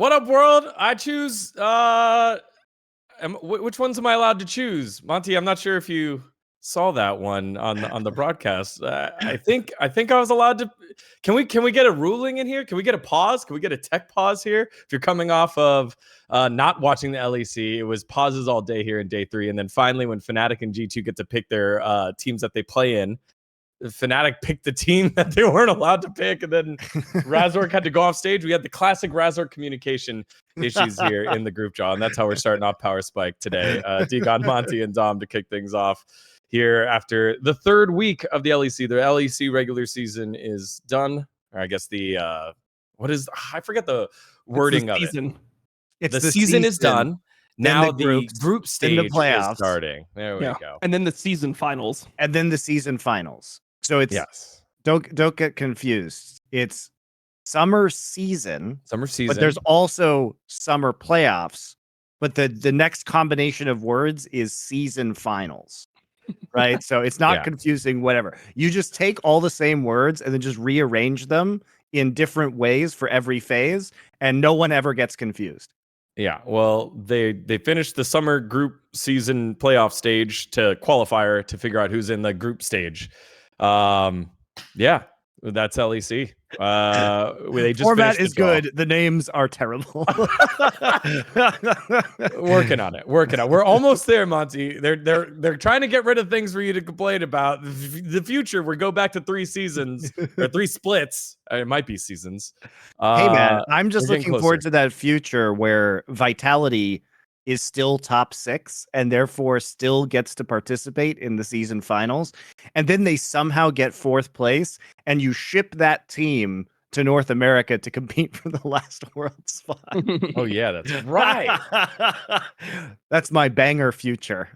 What up, world? I choose. Which ones am I allowed to choose, Monty? I'm not sure if you saw that one on the broadcast. I think I was allowed to. Can we get a ruling in here? Can we get a pause? Can we get a tech pause here? If you're coming off of not watching the LEC, it was pauses all day here in day 3, and then finally when Fnatic and G2 get to pick their teams that they play in. Fnatic picked the team that they weren't allowed to pick, and then Razork had to go off stage. We had the classic Razork communication issues here in the group draw, and that's how we're starting off Power Spike today. Dgon, Monty, and Dom to kick things off here after the 3rd week of the LEC. The LEC regular season is done, or I guess the I forget the wording of it. The season is done. Now the group stage is starting. There we go. And then the season finals. So it's don't get confused. It's summer season, but there's also summer playoffs. But the next combination of words is season finals, right? So it's not confusing. Whatever, you just take all the same words and then just rearrange them in different ways for every phase, and no one ever gets confused. Yeah, well, they finished the summer group season playoff stage to qualifier to figure out who's in the group stage. Yeah, that's LEC. They just format is good. The names are terrible. Working on it. We're almost there, Monty. They're trying to get rid of things for you to complain about. The future, we go back to 3 seasons or 3 splits. It might be seasons. Hey man, I'm just looking forward to that future where Vitality is still top 6 and therefore still gets to participate in the season finals, and then they somehow get 4th place and you ship that team to North America to compete for the last world spot. Oh yeah, that's right. That's my banger future.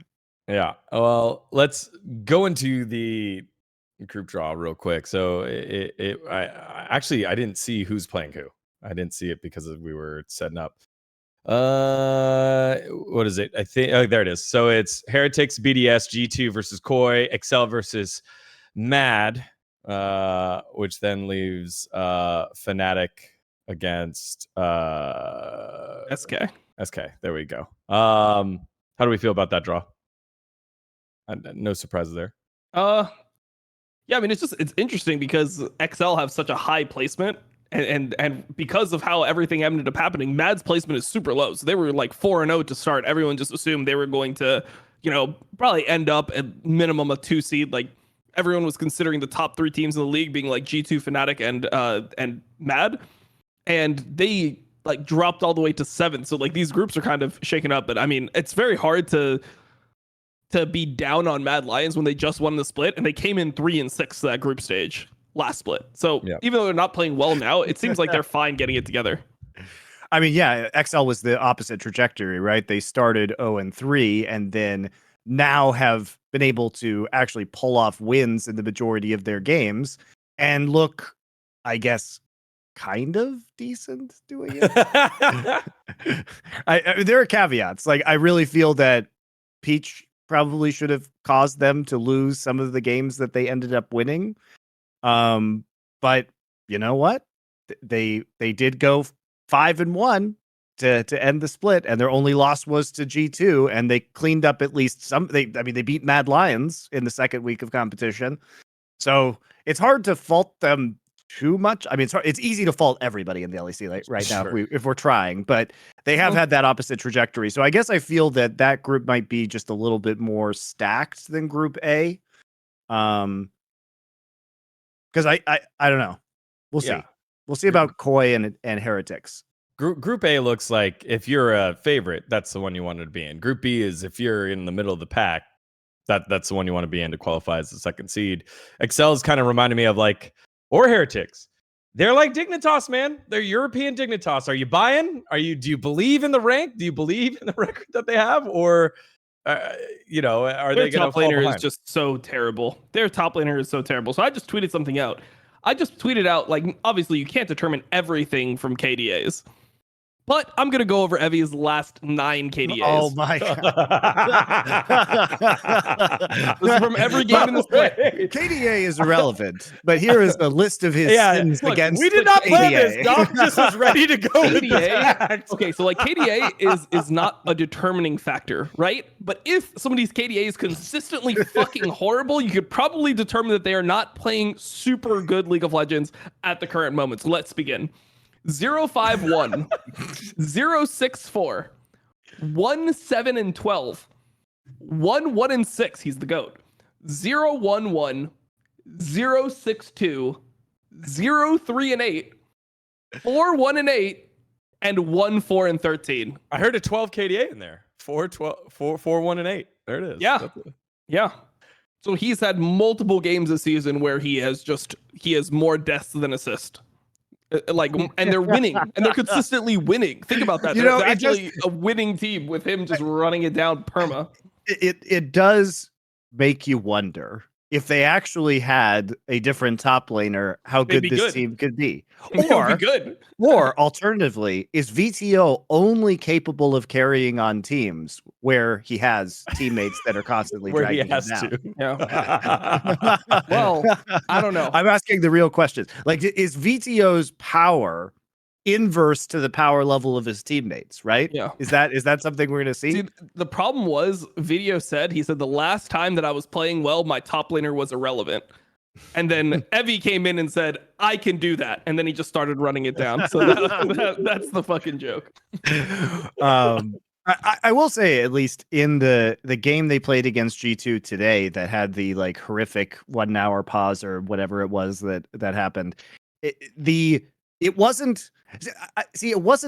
Yeah, well, let's go into the group draw real quick. So I didn't see who's playing who. I didn't see it because we were setting up. What is it? I think there it is. So it's Heretics, BDS, G2 versus Koi, Excel versus Mad, which then leaves Fnatic against SK. There we go. How do we feel about that draw? No surprises there. Yeah, I mean it's interesting because XL have such a high placement. And because of how everything ended up happening, Mad's placement is super low. So they were like 4-0 to start. Everyone just assumed they were going to, probably end up at minimum a 2 seed. Like everyone was considering the top 3 teams in the league being like G2, Fnatic, and Mad, and they like dropped all the way to 7. So like these groups are kind of shaken up. But I mean, it's very hard to be down on Mad Lions when they just won the split and they came in 3-6 to that group stage last split. So even though they're not playing well now, it seems like they're fine getting it together. I mean, yeah, XL was the opposite trajectory, right? They started 0-3 and then now have been able to actually pull off wins in the majority of their games and look, I guess, kind of decent doing it. There are caveats. Like, I really feel that Peach probably should have caused them to lose some of the games that they ended up winning. But you know what? They did go 5-1 to end the split, and their only loss was to G2, and they cleaned up at least some. They beat Mad Lions in the 2nd week of competition, so it's hard to fault them too much. I mean, it's easy to fault everybody in the LEC right now if we're trying, but they have had that opposite trajectory. So I guess I feel that group might be just a little bit more stacked than Group A. Because I don't know. We'll see. We'll see about Koi and Heretics. Group A looks like if you're a favorite, that's the one you wanted to be in. Group B is if you're in the middle of the pack, that's the one you want to be in to qualify as the 2nd seed. Excel's kind of reminded me of or Heretics. They're like Dignitas, man. They're European Dignitas. Are you buying? Do you believe in the rank? Do you believe in the record that they have? Or are they going to top laner is just so terrible. Their top laner is so terrible. So I just tweeted something out. Obviously you can't determine everything from KDAs, But I'm going to go over Evi's last 9 KDAs. Oh my god! This is from every game in this split. KDA is irrelevant, but here is a list of his sins look, against. we did not plan KDA. this. Dom just was ready to go with KDA. Okay, so like KDA is not a determining factor, right? But if some of these KDAs consistently fucking horrible, you could probably determine that they are not playing super good League of Legends at the current moment. So let's begin. 051, 064, 1-7-12, 1-1-6. He's the GOAT. 0-1-1, 0-6-2, 0-3-8, 4-1-8, and 1-4-13. I heard a 12 KDA in there. 4-1-8. There it is. Yeah. Yeah. So he's had multiple games this season where he has more deaths than assists. Like, and they're winning, and they're consistently winning. Think about that. They're actually a winning team with him just running it down perma. It does make you wonder if they actually had a different top laner, how good this team could be. Or alternatively, is VTO only capable of carrying on teams where he has teammates that are constantly dragging him down? Yeah. Well, I don't know. I'm asking the real questions. Like, is VTO's power inverse to the power level of his teammates, right? Yeah. Is that something we're gonna see? See, the problem was, Video said, he said, the last time that I was playing well, my top laner was irrelevant. And then Evi came in and said, I can do that. And then he just started running it down. So that's the fucking joke. I will say, at least in the game they played against G2 today that had the like horrific 1 hour pause or whatever it was that happened. It wasn't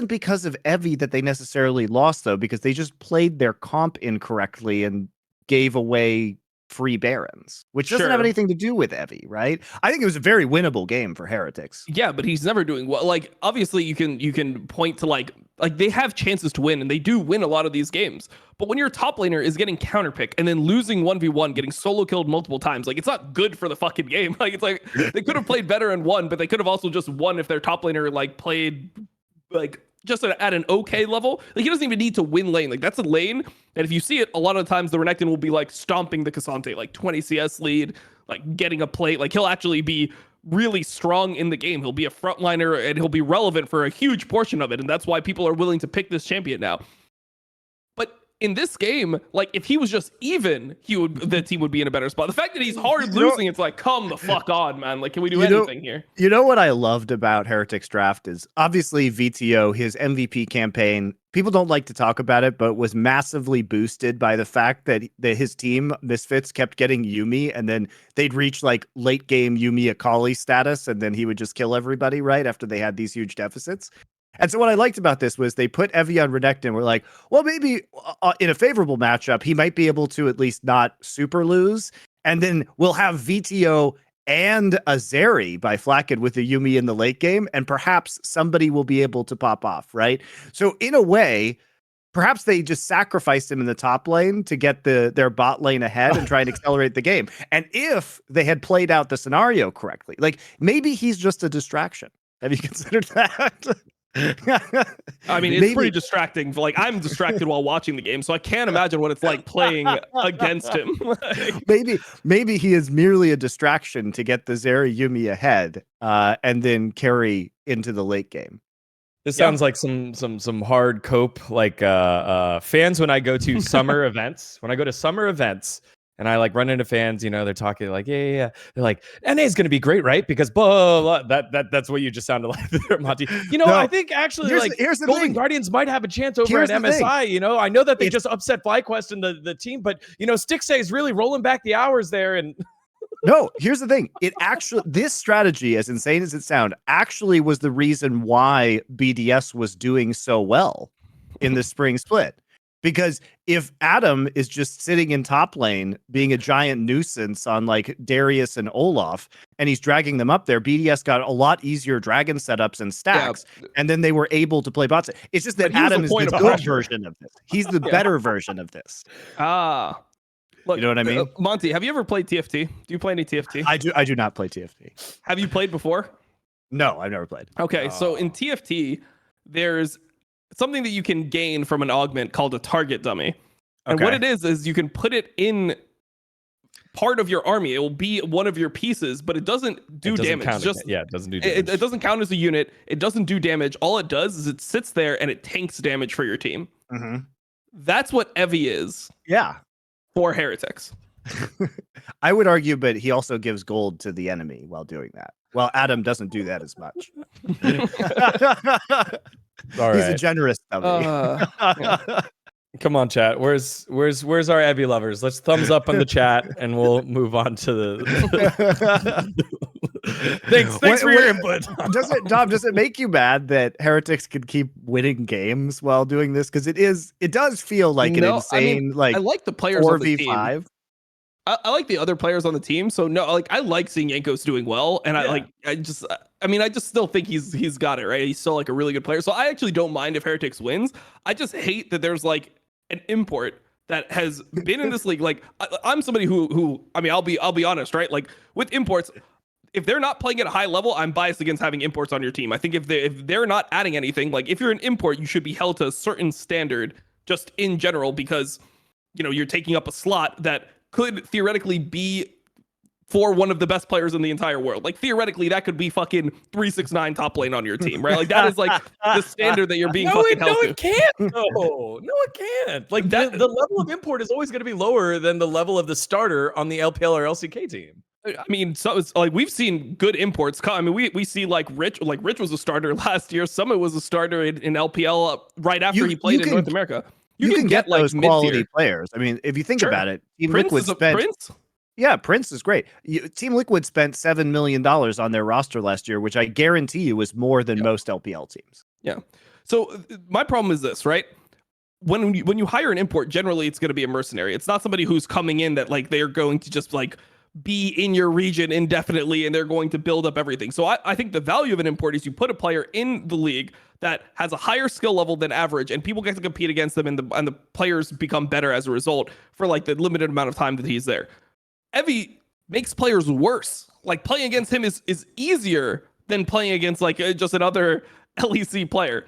because of Evi that they necessarily lost, though, because they just played their comp incorrectly and gave away free Barons, which doesn't have anything to do with Evi, right? I think it was a very winnable game for Heretics. Yeah, but he's never doing well. Like, obviously you can point to like they have chances to win, and they do win a lot of these games. But when your top laner is getting counterpick and then losing 1v1, getting solo killed multiple times, like, it's not good for the fucking game. Like, it's like they could have played better and won, but they could have also just won if their top laner like played like just at an okay level. Like, he doesn't even need to win lane. Like, that's a lane, and if you see it, a lot of times the Renekton will be like stomping the Cassante, like 20 CS lead, like getting a plate. Like, he'll actually be really strong in the game. He'll be a frontliner, and he'll be relevant for a huge portion of it, and that's why people are willing to pick this champion now. But in this game, like, if he was just even, the team would be in a better spot. The fact that he's hard losing, it's like, come the fuck on, man. Like, can we do anything here? You know what I loved about Heretics Draft is obviously VTO, his MVP campaign. People don't like to talk about it, but was massively boosted by the fact that his team, Misfits, kept getting Yuumi, and then they'd reach like late game Yuumi Akali status, and then he would just kill everybody right after they had these huge deficits. And so what I liked about this was they put Evi on Renekton. We're like, well, maybe in a favorable matchup, he might be able to at least not super lose. And then we'll have VTO and a Zeri by Flacken with the Yuumi in the late game, and perhaps somebody will be able to pop off, right? So in a way, perhaps they just sacrificed him in the top lane to get their bot lane ahead and try and accelerate the game. And if they had played out the scenario correctly, like, maybe he's just a distraction. Have you considered that? I mean, it's pretty distracting. Like, I'm distracted while watching the game, so I can't imagine what it's like playing against him. maybe he is merely a distraction to get the Zeri Yuumi ahead, and then carry into the late game. This sounds like some hard cope, like fans when I go to summer events. When I go to summer events, and I like run into fans, you know, they're talking like, yeah. They're like, NA is going to be great, right? Because blah, blah, blah. That's what you just sounded like there, Monty. You know, no, I think actually here's the Golden thing. Guardians might have a chance over at MSI. You know, I know that they just upset FlyQuest and the team, but you know, Stixay is really rolling back the hours there. And no, here's the thing. This strategy, as insane as it sounds, actually was the reason why BDS was doing so well in the spring split. Because if Adam is just sitting in top lane being a giant nuisance on like Darius and Olaf, and he's dragging them up there, BDS got a lot easier dragon setups and stacks, and then they were able to play bots. It's just that Adam is the good version of this. He's the better version of this. Look, you know what I mean? Monty, have you ever played TFT? Do you play any TFT? I do not play TFT. Have you played before? No, I've never played. Okay, so in TFT, there's something that you can gain from an augment called a target dummy. And what it is you can put it in part of your army. It will be one of your pieces, but it doesn't do damage. It doesn't do damage. It doesn't count as a unit. It doesn't do damage. All it does is it sits there and it tanks damage for your team. Mm-hmm. That's what Evie is. Yeah. For heretics. I would argue, but he also gives gold to the enemy while doing that. Well, Adam doesn't do that as much. He's a generous dummy. Yeah. Come on, chat. Where's our Evie lovers? Let's thumbs up on the chat, and we'll move on to the. Thanks for your input. Does it make you mad that heretics can keep winning games while doing this? Because it does feel like an insane I like the players 4v5. On the team. I like the other players on the team. So I like seeing Jankos doing well, and I just still think he's got it right. He's still like a really good player. So I actually don't mind if heretics wins. I just hate that there's like an import that has been in this league. Like I'm somebody who I'll be honest, right? Like with imports, if they're not playing at a high level, I'm biased against having imports on your team. I think if they're not adding anything, like if you're an import, you should be held to a certain standard just in general, because you're taking up a slot that could theoretically be for one of the best players in the entire world. Like theoretically, that could be fucking 369 top lane on your team, right? Like that is like the standard that you're being fucking held to. No, it can't. No, it can't. Like the level of import is always going to be lower than the level of the starter on the LPL or LCK team. I mean, so it's like we've seen good imports come. I mean, we see like Rich was a starter last year. Summit was a starter in LPL right after he played in North America. You can get like those quality players. I mean, if you think about it, Team Liquid spent. Yeah, Prince is great. Team Liquid spent $7 million on their roster last year, which I guarantee you is more than most LPL teams. Yeah. So my problem is this, right? When you hire an import, generally it's going to be a mercenary. It's not somebody who's coming in that like they're going to just like be in your region indefinitely and they're going to build up everything. So I think the value of an import is you put a player in the league that has a higher skill level than average, and people get to compete against them, and the players become better as a result for like the limited amount of time that he's there. Evie makes players worse. Like playing against him is easier than playing against like just another LEC player.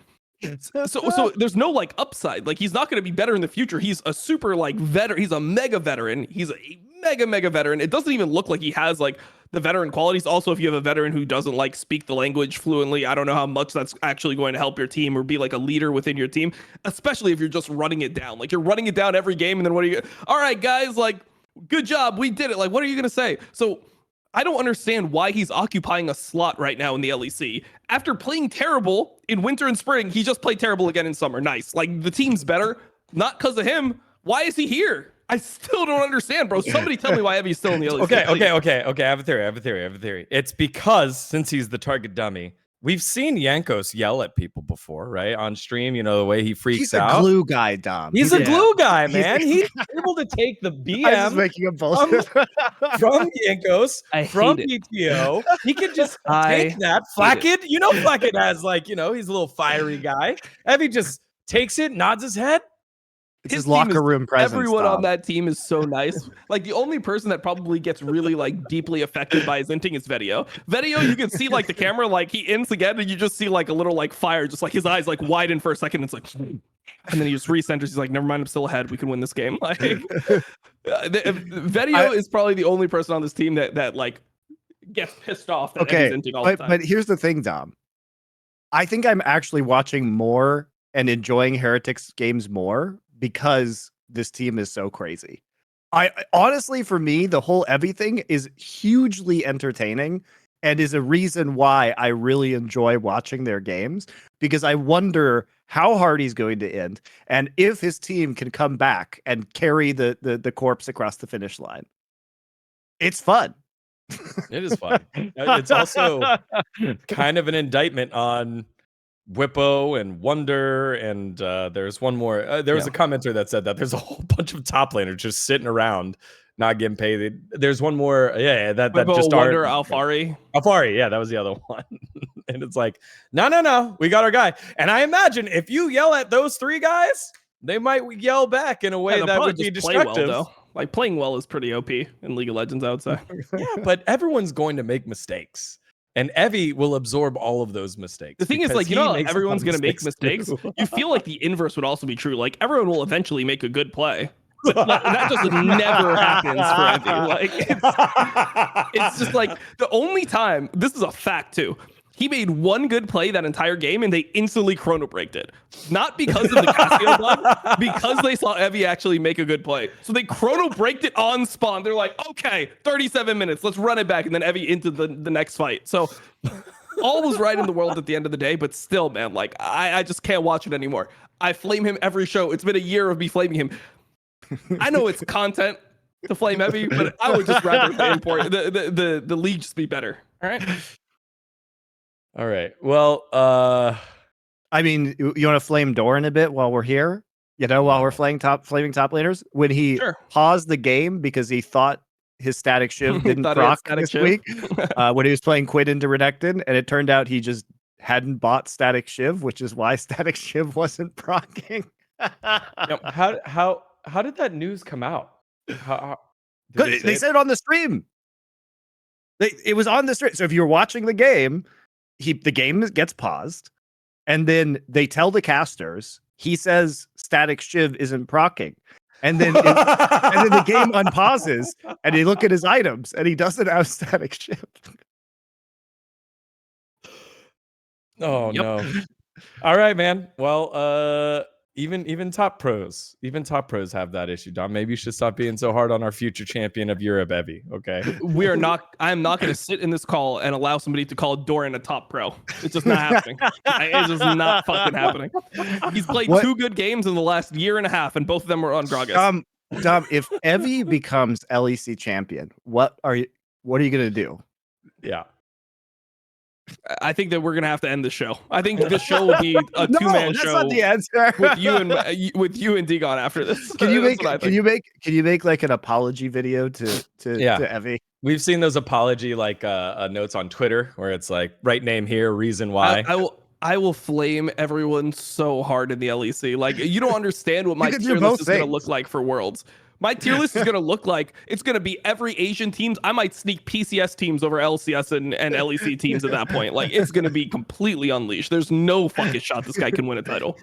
So there's no like upside. Like he's not going to be better in the future. He's a super like veteran. He's a mega veteran. He's a mega veteran. It doesn't even look like he has like the veteran qualities. Also, if you have a veteran who doesn't like speak the language fluently, I don't know how much that's actually going to help your team or be like a leader within your team, especially if you're just running it down. Like you're running it down every game, and then what are you? All right, guys, like good job, we did it. Like what are you going to say? So I don't understand why he's occupying a slot right now in the LEC. After playing terrible in winter and spring, he just played terrible again in summer. Nice. Like the team's better, not because of him. Why is he here? I still don't understand, bro. Somebody tell me why Evie's still in the LEC. Okay. I have a theory. It's because since he's the target dummy, we've seen Jankos yell at people before, right? On stream, the way he freaks out. He's a glue guy, Dom. He's a glue guy, man. He's able to take the BM making a bullshit. from Jankos, from BTO. He can just take that. Flackid, Flackid has like, he's a little fiery guy. Evie just takes it, nods his head. It's his locker room presence. Everyone on that team is so nice. Like the only person that probably gets really like deeply affected by his inting is Vedio. Vedio, you can see like the camera, like he ints again, and you just see like a little like fire, just like his eyes like widen for a second. It's like, and then he just recenters. He's like, never mind, I'm still ahead. We can win this game. Like Vedio is probably the only person on this team that like gets pissed off. That he's inting all the time. But here's the thing, Dom. I think I'm actually watching more and enjoying Heretics games more because this team is so crazy. I honestly, for me, the whole everything is hugely entertaining and is a reason why I really enjoy watching their games, because I wonder how hard he's going to end and if his team can come back and carry the corpse across the finish line. It's fun. It is fun. It's also kind of an indictment on Whippo and Wonder, and there's one more. There was a commenter that said that there's a whole bunch of top laners just sitting around, not getting paid. There's one more. That Whippo, just Wonder, Alfari. Yeah, that was the other one. And it's like, no, we got our guy. And I imagine if you yell at those three guys, they might yell back in a way that would be destructive. Well, like playing well is pretty OP in League of Legends, I would say. Yeah, but everyone's going to make mistakes. And Evie will absorb all of those mistakes. The thing is, because like, you he know, makes a lot everyone's of going to make mistakes. too. You feel like the inverse would also be true. Like, everyone will eventually make a good play. But like, that just never happens for Evie. Like, it's just like the only time, this is a fact too. He made one good play that entire game and they instantly chrono braked it. Not because of the Casio bug, because they saw Evie actually make a good play. So they chrono braked it on spawn. They're like, okay, 37 minutes, let's run it back. And then Evie into the next fight. So all was right in the world at the end of the day, but still, man, like I just can't watch it anymore. I flame him every show. It's been a year of me flaming him. I know it's content to flame Evie, but I would just rather the league just be better. All right. All right. Well, I mean, you want to flame Doran a bit while we're here? You know, while we're flaming top laners, when he paused the game because he thought his static shiv didn't proc this week, when he was playing Quid into Renekton, and it turned out he just hadn't bought static shiv, which is why static shiv wasn't procking. How did that news come out? They said it on the stream. It was on the stream. So if you're watching the game, the game gets paused, and then they tell the casters. He says static shiv isn't procking, and then the game unpauses, and they look at his items, and he doesn't have static shiv. Oh no! All right, man. Well, even top pros have that issue. Dom, maybe you should stop being so hard on our future champion of Europe, Evie. Okay, I am not going to sit in this call and allow somebody to call Doran a top pro. It's just not happening. It's just not fucking happening. He's played 2 good games in the last year and a half, and both of them were on Gragas. Dom, if Evie becomes LEC champion, what are you going to do? Yeah. I think that we're gonna have to end the show. I think this show will be a 2-man show. That's not the answer. with you and Dgon after this. Can you make like an apology video to Evie? We've seen those apology notes on Twitter where it's like right name here, reason why. I will flame everyone so hard in the LEC. Like, you don't understand what my tier list is gonna look like for Worlds. My tier list is going to look like it's going to be every Asian teams. I might sneak PCS teams over LCS and LEC teams at that point. Like, it's going to be completely unleashed. There's no fucking shot this guy can win a title.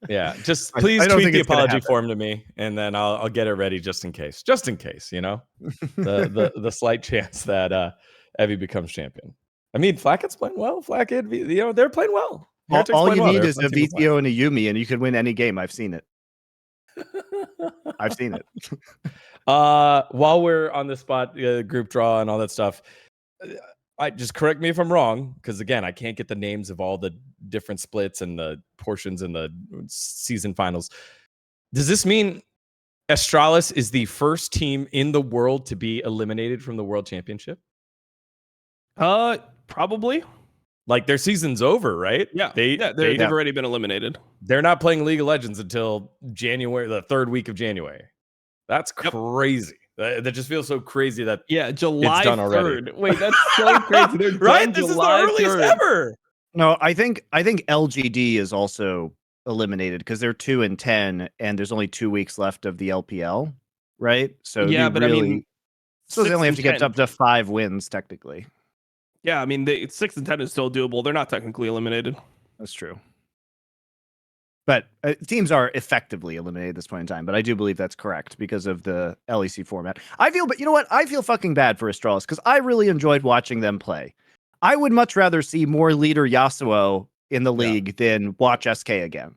Yeah, just please tweet the apology form to me, and then I'll get it ready just in case. Just in case, you know, the slight chance that Evie becomes champion. I mean, Flacket's playing well. Flacket, you know, they're playing well. All you need is a VTO and a Yumi, and you can win any game. I've seen it. I've seen it. While we're on the spot, group draw and all that stuff, I just correct me if I'm wrong, because again, I can't get the names of all the different splits and the portions in the season finals. Does this mean Astralis is the first team in the world to be eliminated from the World Championship? Probably. Like, their season's over, right? Yeah, they've already been eliminated. They're not playing League of Legends until January, the 3rd week of January. That's crazy. That just feels so crazy that July it's done 3rd. already. Wait, that's so crazy. They're right? This July is the earliest 3rd. Ever. No, I think LGD is also eliminated because they're 2-10, and there's only 2 weeks left of the LPL, right? So yeah, but really, I mean, so they only have to get up to 5 wins technically. Yeah, I mean, 6-10 is still doable. They're not technically eliminated. That's true. But teams are effectively eliminated at this point in time. But I do believe that's correct because of the LEC format. But you know what? I feel fucking bad for Astralis because I really enjoyed watching them play. I would much rather see more leader Yasuo in the league than watch SK again.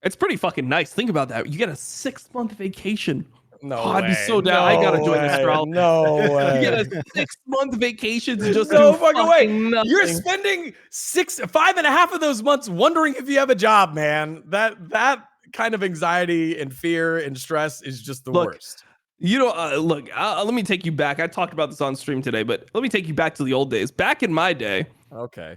It's pretty fucking nice. Think about that. You get a 6-month vacation. No, I'd be so down. I gotta join Astralis. No way. You get a 6-month vacation to just no do fucking way. Nothing. You're spending 5.5 of those months wondering if you have a job, man. That kind of anxiety and fear and stress is just the worst. You know, let me take you back. I talked about this on stream today, but let me take you back to the old days. Back in my day, okay,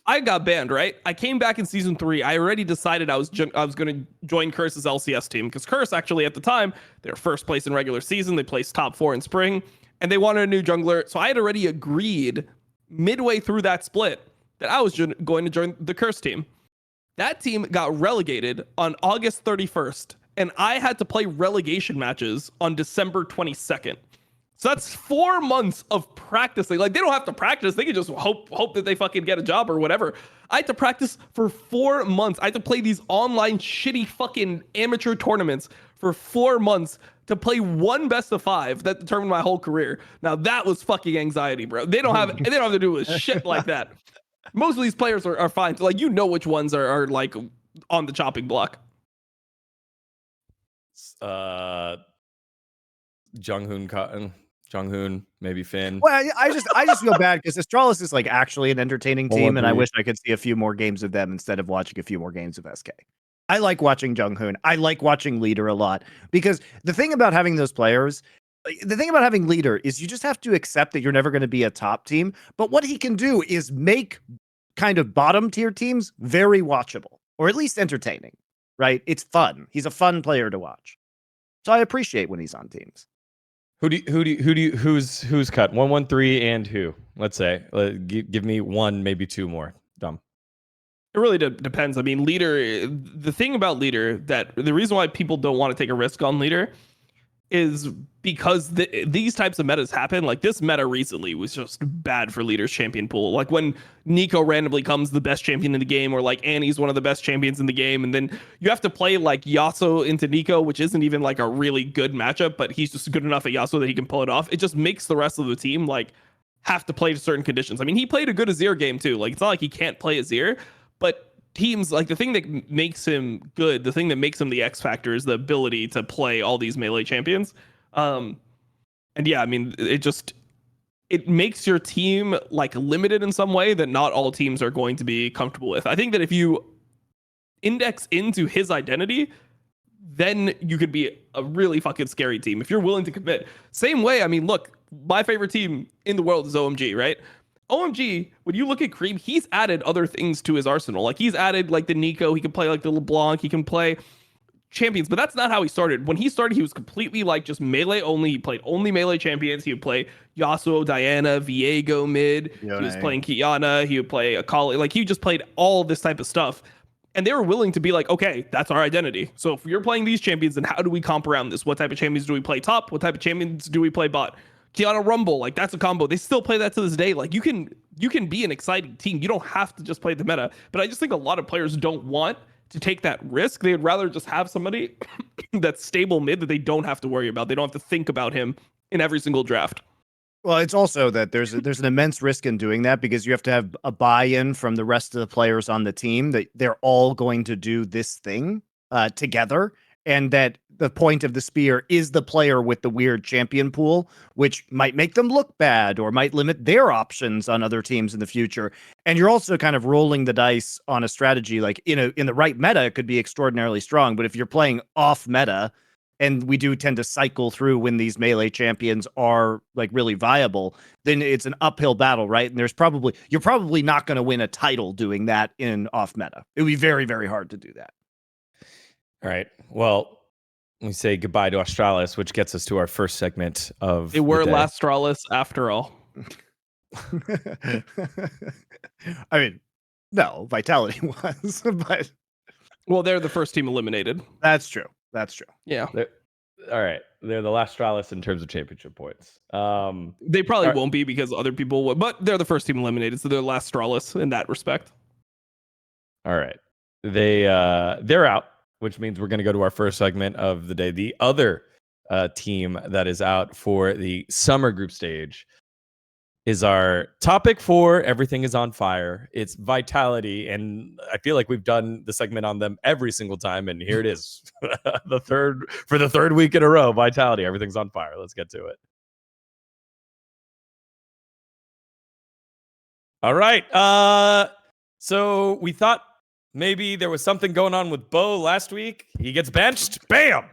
I got banned, right? I came back in season 3. I already decided I was going to join Curse's LCS team because Curse actually at the time, they were first place in regular season. They placed top 4 in spring, and they wanted a new jungler. So I had already agreed midway through that split that I was going to join the Curse team. That team got relegated on August 31st, and I had to play relegation matches on December 22nd. So that's 4 months of practicing. Like, they don't have to practice. They can just hope that they fucking get a job or whatever. I had to practice for 4 months. I had to play these online shitty fucking amateur tournaments for 4 months to play one best of 5 that determined my whole career. Now that was fucking anxiety, bro. They don't have to do with shit like that. Most of these players are fine. So, like, you know which ones are like on the chopping block. Junghoon, maybe Finn. Well, I just feel bad because Astralis is like actually an entertaining team, and I wish I could see a few more games of them instead of watching a few more games of SK. I like watching Junghoon. I like watching Leader a lot because the thing about having those players, the thing about having Leader is you just have to accept that you're never going to be a top team. But what he can do is make kind of bottom tier teams very watchable, or at least entertaining, right? It's fun. He's a fun player to watch. So I appreciate when he's on teams. Who's cut 113 and who? Let's say give me one, maybe two more. Dumb. It really depends. I mean, Leader, the thing about Leader, that the reason why people don't want to take a risk on Leader is because these types of metas happen. Like, this meta recently was just bad for Leader's champion pool. Like, when Nico randomly comes the best champion in the game, or like Annie's one of the best champions in the game, and then you have to play like Yasuo into Nico, which isn't even like a really good matchup, but he's just good enough at Yasuo that he can pull it off. It just makes the rest of the team like have to play to certain conditions. I mean, he played a good Azir game too. Like, it's not like he can't play Azir, but teams, like, the thing that makes him good, the thing that makes him the X factor, is the ability to play all these melee champions. And yeah, I mean, it makes your team like limited in some way that not all teams are going to be comfortable with. I think that if you index into his identity, then you could be a really fucking scary team if you're willing to commit. Same way, I mean, look, my favorite team in the world is OMG, right? OMG, when you look at Cream, he's added other things to his arsenal. Like, he's added like the Nico, he can play like the LeBlanc, he can play champions, but that's not how he started. When he started, he was completely like just melee only. He played only melee champions. He would play Yasuo, Diana, Viego mid. He was playing Kiana. He would play Akali. Like, he just played all this type of stuff. And they were willing to be like, okay, that's our identity. So if you're playing these champions, then how do we comp around this? What type of champions do we play top? What type of champions do we play bot? Kiana Rumble, like, that's a combo. They still play that to this day. Like, you can be an exciting team. You don't have to just play the meta. But I just think a lot of players don't want to take that risk. They'd rather just have somebody that's stable mid that they don't have to worry about. They don't have to think about him in every single draft. Well, it's also that there's an immense risk in doing that, because you have to have a buy-in from the rest of the players on the team that they're all going to do this thing together, and that the point of the spear is the player with the weird champion pool, which might make them look bad or might limit their options on other teams in the future. And you're also kind of rolling the dice on a strategy. Like, in the right meta, it could be extraordinarily strong, but if you're playing off meta, and we do tend to cycle through when these melee champions are like really viable, then it's an uphill battle, right? And you're probably not going to win a title doing that in off meta. It would be very, very hard to do that. All right. Well, we say goodbye to Astralis, which gets us to our first segment of They were Lastralis after all. I mean, no, Vitality was, but well, they're the first team eliminated. That's true. That's true. Yeah. All right. They're the Lastralis in terms of championship points. They probably won't be because other people would, but they're the first team eliminated, so they're Lastralis in that respect. All right. They're out, which means we're going to go to our first segment of the day. The other team that is out for the summer group stage is our topic for Everything is on Fire. It's Vitality, and I feel like we've done the segment on them every single time, and here it is. the third week in a row, Vitality, Everything's on Fire. Let's get to it. All right. So we thought maybe there was something going on with Bo last week. He gets benched. Bam!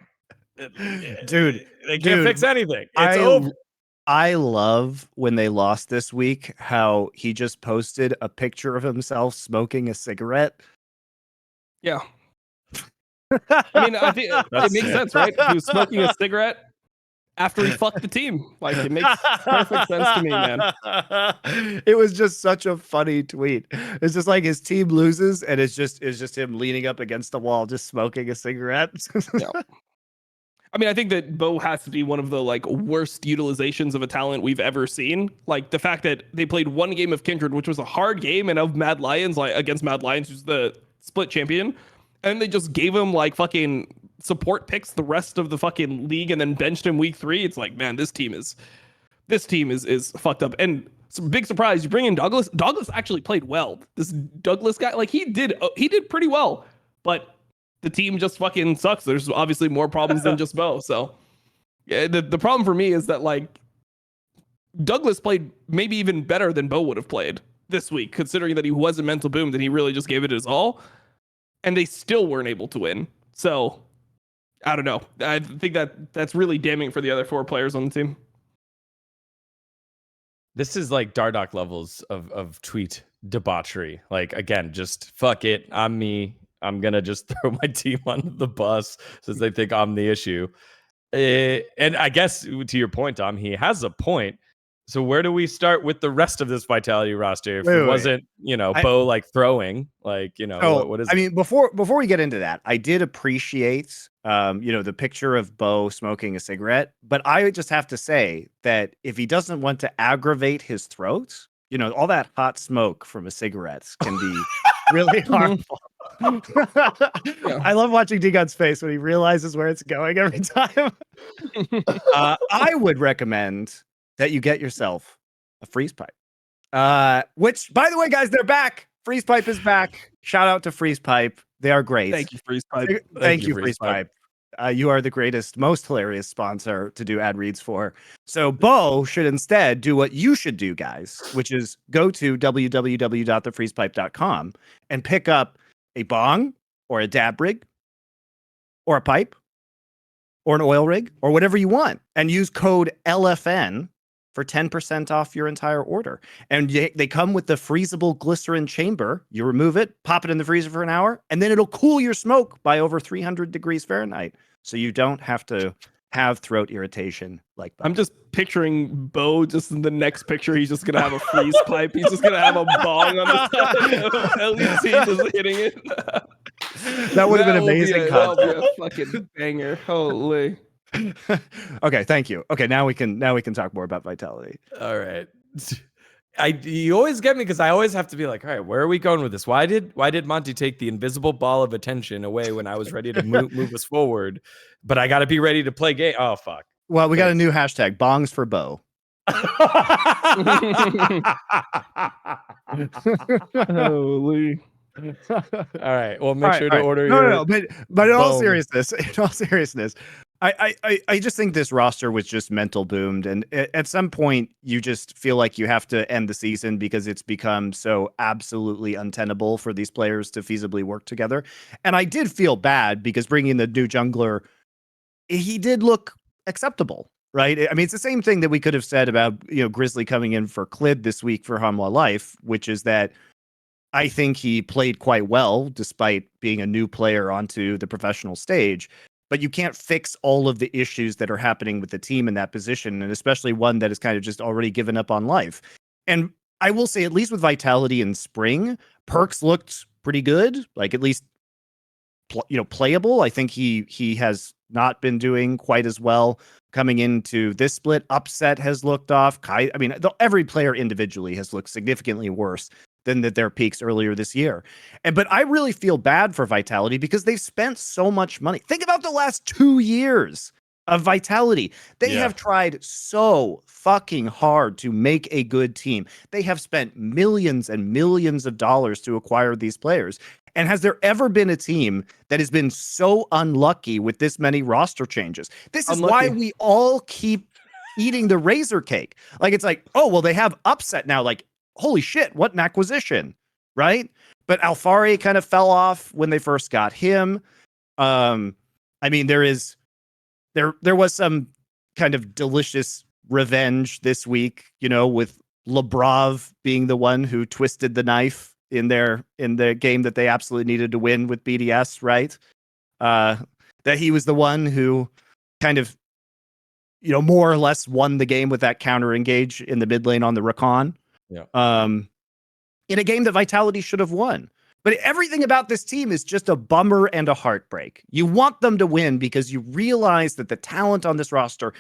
Dude, they can't fix anything. It's over. I love when they lost this week how he just posted a picture of himself smoking a cigarette. Yeah. I mean, I think it makes sense, right? He was smoking a cigarette after he fucked the team. Like, it makes perfect sense to me, man. It was just such a funny tweet. It's just like his team loses, and it's just him leaning up against the wall, just smoking a cigarette. Yeah. I mean, I think that Bo has to be one of the like worst utilizations of a talent we've ever seen. Like the fact that they played one game of Kindred, which was a hard game, and of Mad Lions, like against Mad Lions, who's the split champion, and they just gave him like fucking support picks the rest of the fucking league, and then benched him week 3. It's like, man, this team is fucked up. And some big surprise, you bring in Douglas. Douglas actually played well. This Douglas guy, like he did pretty well, but the team just fucking sucks. There's obviously more problems than just Bo. So yeah, the problem for me is that like Douglas played maybe even better than Bo would have played this week, considering that he wasn't mental boomed and he really just gave it his all, and they still weren't able to win. So I don't know. I think that's really damning for the other 4 players on the team. This is like Dardoch levels of tweet debauchery. Like, again, just fuck it. I'm me. I'm going to just throw my team on the bus since they think I'm the issue. And I guess to your point, Dom, he has a point. So where do we start with the rest of this Vitality roster? If it wasn't, Bo like throwing, like, what is it? I mean, before we get into that, I did appreciate, the picture of Bo smoking a cigarette, but I would just have to say that if he doesn't want to aggravate his throat, all that hot smoke from a cigarette can be really harmful. I love watching Dgon's face when he realizes where it's going every time. I would recommend that you get yourself a freeze pipe. Which, by the way, guys, they're back. Freeze pipe is back. Shout out to freeze pipe. They are great. Thank you, freeze pipe. Thank you, freeze pipe. You are the greatest, most hilarious sponsor to do ad reads for. So Bo should instead do what you should do, guys, which is go to www.thefreezepipe.com and pick up a bong or a dab rig or a pipe or an oil rig or whatever you want, and use code LFN for 10% off your entire order. And they come with the freezable glycerin chamber. You remove it, pop it in the freezer for an hour, and then it'll cool your smoke by over 300 degrees Fahrenheit. So you don't have to have throat irritation like that. I'm just picturing Bo just in the next picture. He's just going to have a freeze pipe. He's just going to have a bong on the side of LEC just hitting it. That would have been amazing content. That would be a fucking banger. Holy. Okay, thank you. Okay, now we can talk more about Vitality. All right. You always get me because I always have to be like, all right, where are we going with this? Why did Monty take the invisible ball of attention away when I was ready to move us forward? But I got to be ready to play game. Oh fuck. Well, we got a new hashtag: bongs for Bo. Holy. All right. Well, make sure to order. No. But in all seriousness, I just think this roster was just mental boomed, and at some point you just feel like you have to end the season because it's become so absolutely untenable for these players to feasibly work together. And I did feel bad because bringing the new jungler, he did look acceptable, right? I mean, it's the same thing that we could have said about Grizzly coming in for Clid this week for Hanwha Life, which is that I think he played quite well despite being a new player onto the professional stage. But you can't fix all of the issues that are happening with the team in that position, and especially one that is kind of just already given up on life. And I will say, at least with Vitality in spring, Perks looked pretty good, like at least playable. I think he has not been doing quite as well coming into this split. Upset has looked off. Every player individually has looked significantly worse than their peaks earlier this year. But I really feel bad for Vitality because they've spent so much money. Think about the last 2 years of Vitality. They have tried so fucking hard to make a good team. They have spent millions and millions of dollars to acquire these players. And has there ever been a team that has been so unlucky with this many roster changes? This is why we all keep eating the razor cake. Like, it's like, oh, well, they have Upset now. Like, holy shit, what an acquisition, right? But Alfari kind of fell off when they first got him. I mean, there was some kind of delicious revenge this week, with Labrov being the one who twisted the knife in the game that they absolutely needed to win with BDS, right? That he was the one who kind of, more or less won the game with that counter engage in the mid lane on the Rakan. Yeah. In a game that Vitality should have won. But everything about this team is just a bummer and a heartbreak. You want them to win because you realize that the talent on this roster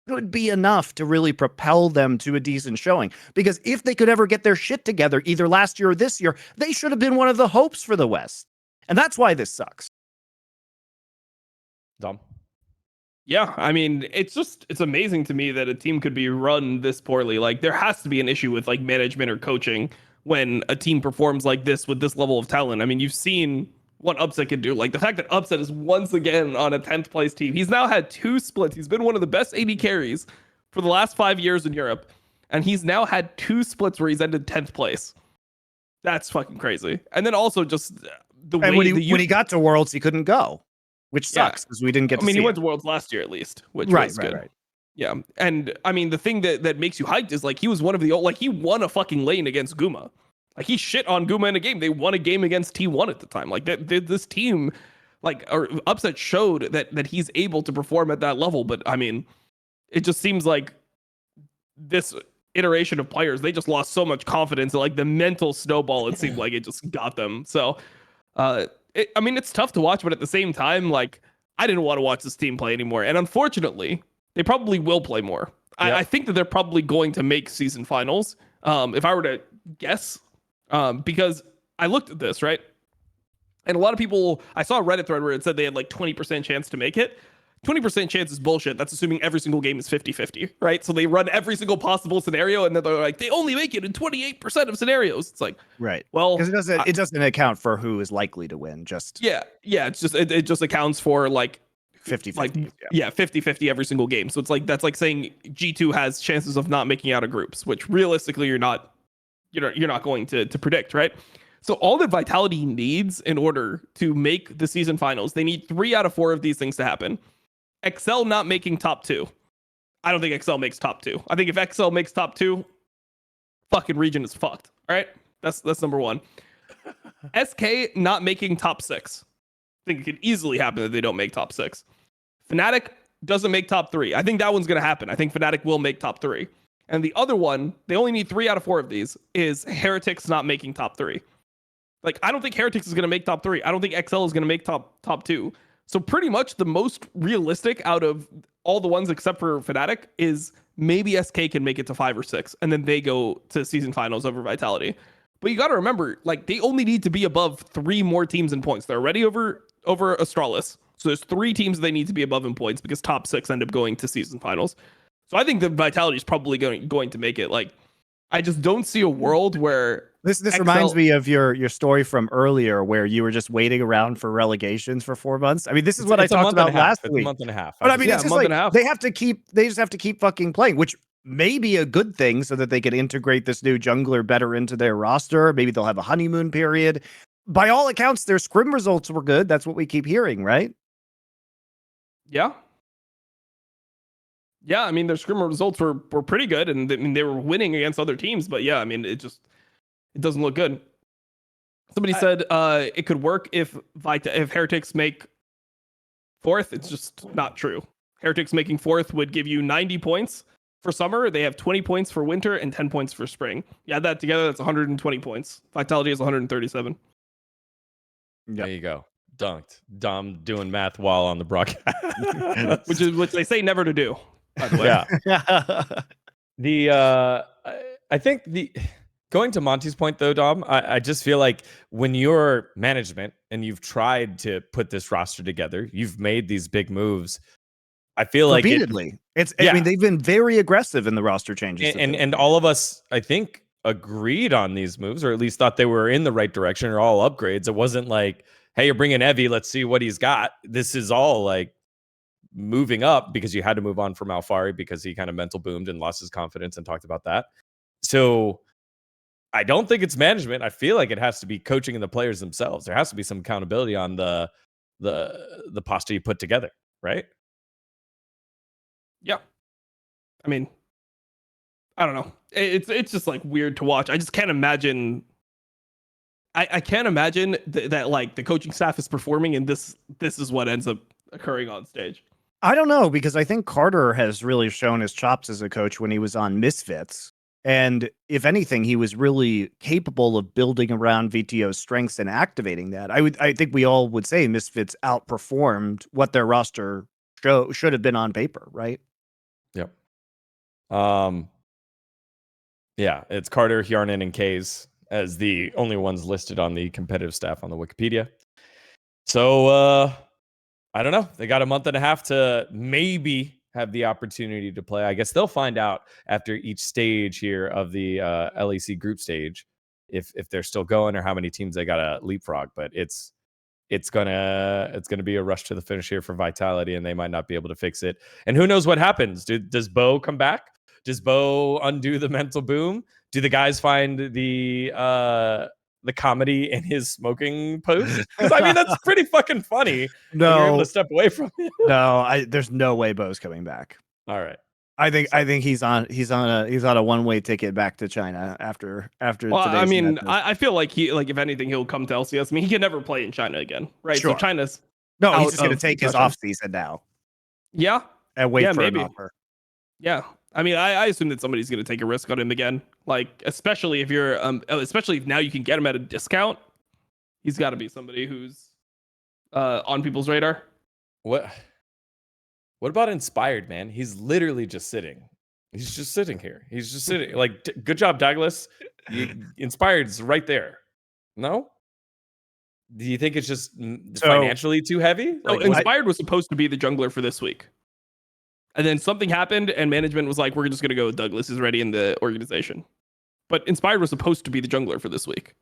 could be enough to really propel them to a decent showing. Because if they could ever get their shit together, either last year or this year, they should have been one of the hopes for the West. And that's why this sucks. Dom. Yeah, I mean, it's amazing to me that a team could be run this poorly. Like, there has to be an issue with like management or coaching when a team performs like this with this level of talent. I mean, you've seen what Upset can do. Like, the fact that Upset is once again on a 10th place team. He's now had 2 splits. He's been one of the best AD carries for the last 5 years in Europe. And he's now had 2 splits where he's ended 10th place. That's fucking crazy. And then also just the way when he got to Worlds, he couldn't go, which sucks because we didn't get to see he went to Worlds last year at least, which was good. Right. Yeah. And I mean, the thing that makes you hyped is like he was one of the he won a fucking lane against Guma. Like, he shit on Guma in a game. They won a game against T1 at the time. Like, this team, or Upset showed that he's able to perform at that level. But I mean, it just seems like this iteration of players, they just lost so much confidence. Like, the mental snowball, it seemed like it just got them. So, I mean, it's tough to watch, but at the same time, like, I didn't want to watch this team play anymore. And unfortunately, they probably will play more. Yep. I think that they're probably going to make season finals. If I were to guess, because I looked at this, right? And a lot of people, I saw a Reddit thread where it said they had like 20% chance to make it. 20% chance is bullshit. That's assuming every single game is 50-50, right? So they run every single possible scenario, and then they're like, they only make it in 28% of scenarios. It's like, right. Well, because it doesn't account for who is likely to win. Just it's just it just accounts for like 50-50. Like, 50-50 every single game. So it's like that's like saying G2 has chances of not making out of groups, which realistically you're not going to predict, right? So all that Vitality needs in order to make the season finals, they need 3 out of 4 of these things to happen. XL not making top 2. I don't think XL makes top 2. I think if XL makes top 2, fucking region is fucked. All right, that's number 1. SK not making top 6. I think it could easily happen that they don't make top 6. Fnatic doesn't make top 3. I think that one's going to happen. I think Fnatic will make top 3. And the other one, they only need 3 out of 4 of these, is Heretics not making top 3. Like, I don't think Heretics is going to make top 3. I don't think XL is going to make top 2. So pretty much the most realistic out of all the ones except for Fnatic is maybe SK can make it to 5 or 6, and then they go to season finals over Vitality. But you got to remember, like, they only need to be above 3 more teams in points. They're already over Astralis. So there's 3 teams they need to be above in points because top 6 end up going to season finals. So I think the Vitality is probably going to make it. Like, I just don't see a world where this reminds me of your story from earlier where you were just waiting around for relegations for 4 months. I mean, this is what I talked about last week. It's a month and a half. But I mean, it's just like they just have to keep fucking playing, which may be a good thing so that they can integrate this new jungler better into their roster. Maybe they'll have a honeymoon period. By all accounts, their scrim results were good. That's what we keep hearing, right? Yeah. Yeah, I mean, their scrim results were pretty good, and I mean, they were winning against other teams, but yeah, I mean, it doesn't look good. Somebody said it could work if Heretics make 4th. It's just not true. Heretics making 4th would give you 90 points for summer. They have 20 points for winter and 10 points for spring. You add that together, that's 120 points. Vitality is 137. Yep. There you go. Dunked. Dom doing math while on the broadcast. which they say never to do, by the way. Yeah. I think going to Monty's point though, Dom, I just feel like when you're management and you've tried to put this roster together, you've made these big moves. I feel like repeatedly. I mean, they've been very aggressive in the roster changes. And all of us, I think, agreed on these moves, or at least thought they were in the right direction, or all upgrades. It wasn't like, hey, you're bringing Evie, let's see what he's got. This is all like moving up because you had to move on from Alfari because he kind of mental boomed and lost his confidence and talked about that. So I don't think it's management. I feel like it has to be coaching and the players themselves. There has to be some accountability on the posture you put together, right? Yeah. I mean, I don't know. It's just like weird to watch. I just can't imagine. I can't imagine that like the coaching staff is performing and this is what ends up occurring on stage. I don't know, because I think Carter has really shown his chops as a coach when he was on Misfits. And if anything, he was really capable of building around VTO's strengths and activating that. I think we all would say Misfits outperformed what their roster should have been on paper, right? Yep. Yeah, it's Carter, Hjarnan, and Kays as the only ones listed on the competitive staff on the Wikipedia. So I don't know. They got a month and a half to maybe have the opportunity to play. I guess they'll find out after each stage here of the LEC group stage if they're still going or how many teams they got to leapfrog. But it's gonna be a rush to the finish here for Vitality, and they might not be able to fix it. And who knows what happens? Does Bo come back? Does Bo undo the mental boom? Do the guys find the comedy in his smoking post? Because I mean that's pretty fucking funny. When you're able to step away from it. No, there's no way Bo's coming back. All right. I think he's on a one-way ticket back to China after Well, today's I mean, madness. I feel like if anything, he'll come to LCS. I mean, he can never play in China again, right? Sure. So China's no, he's out just gonna of take his discussion. off season now Yeah, and wait for maybe. an offer. Yeah. I mean, I assume that somebody's going to take a risk on him again. Like, especially if you're, especially if now you can get him at a discount. He's got to be somebody who's on people's radar. What about Inspired, man? He's literally just sitting. He's just sitting here. He's just sitting. Like, good job, Douglas. Inspired's right there. No? Do you think it's just financially too heavy? No, Inspired was supposed to be the jungler for this week. And then something happened, and management was like, we're just going to go with Douglas is ready in the organization. But Inspired was supposed to be the jungler for this week.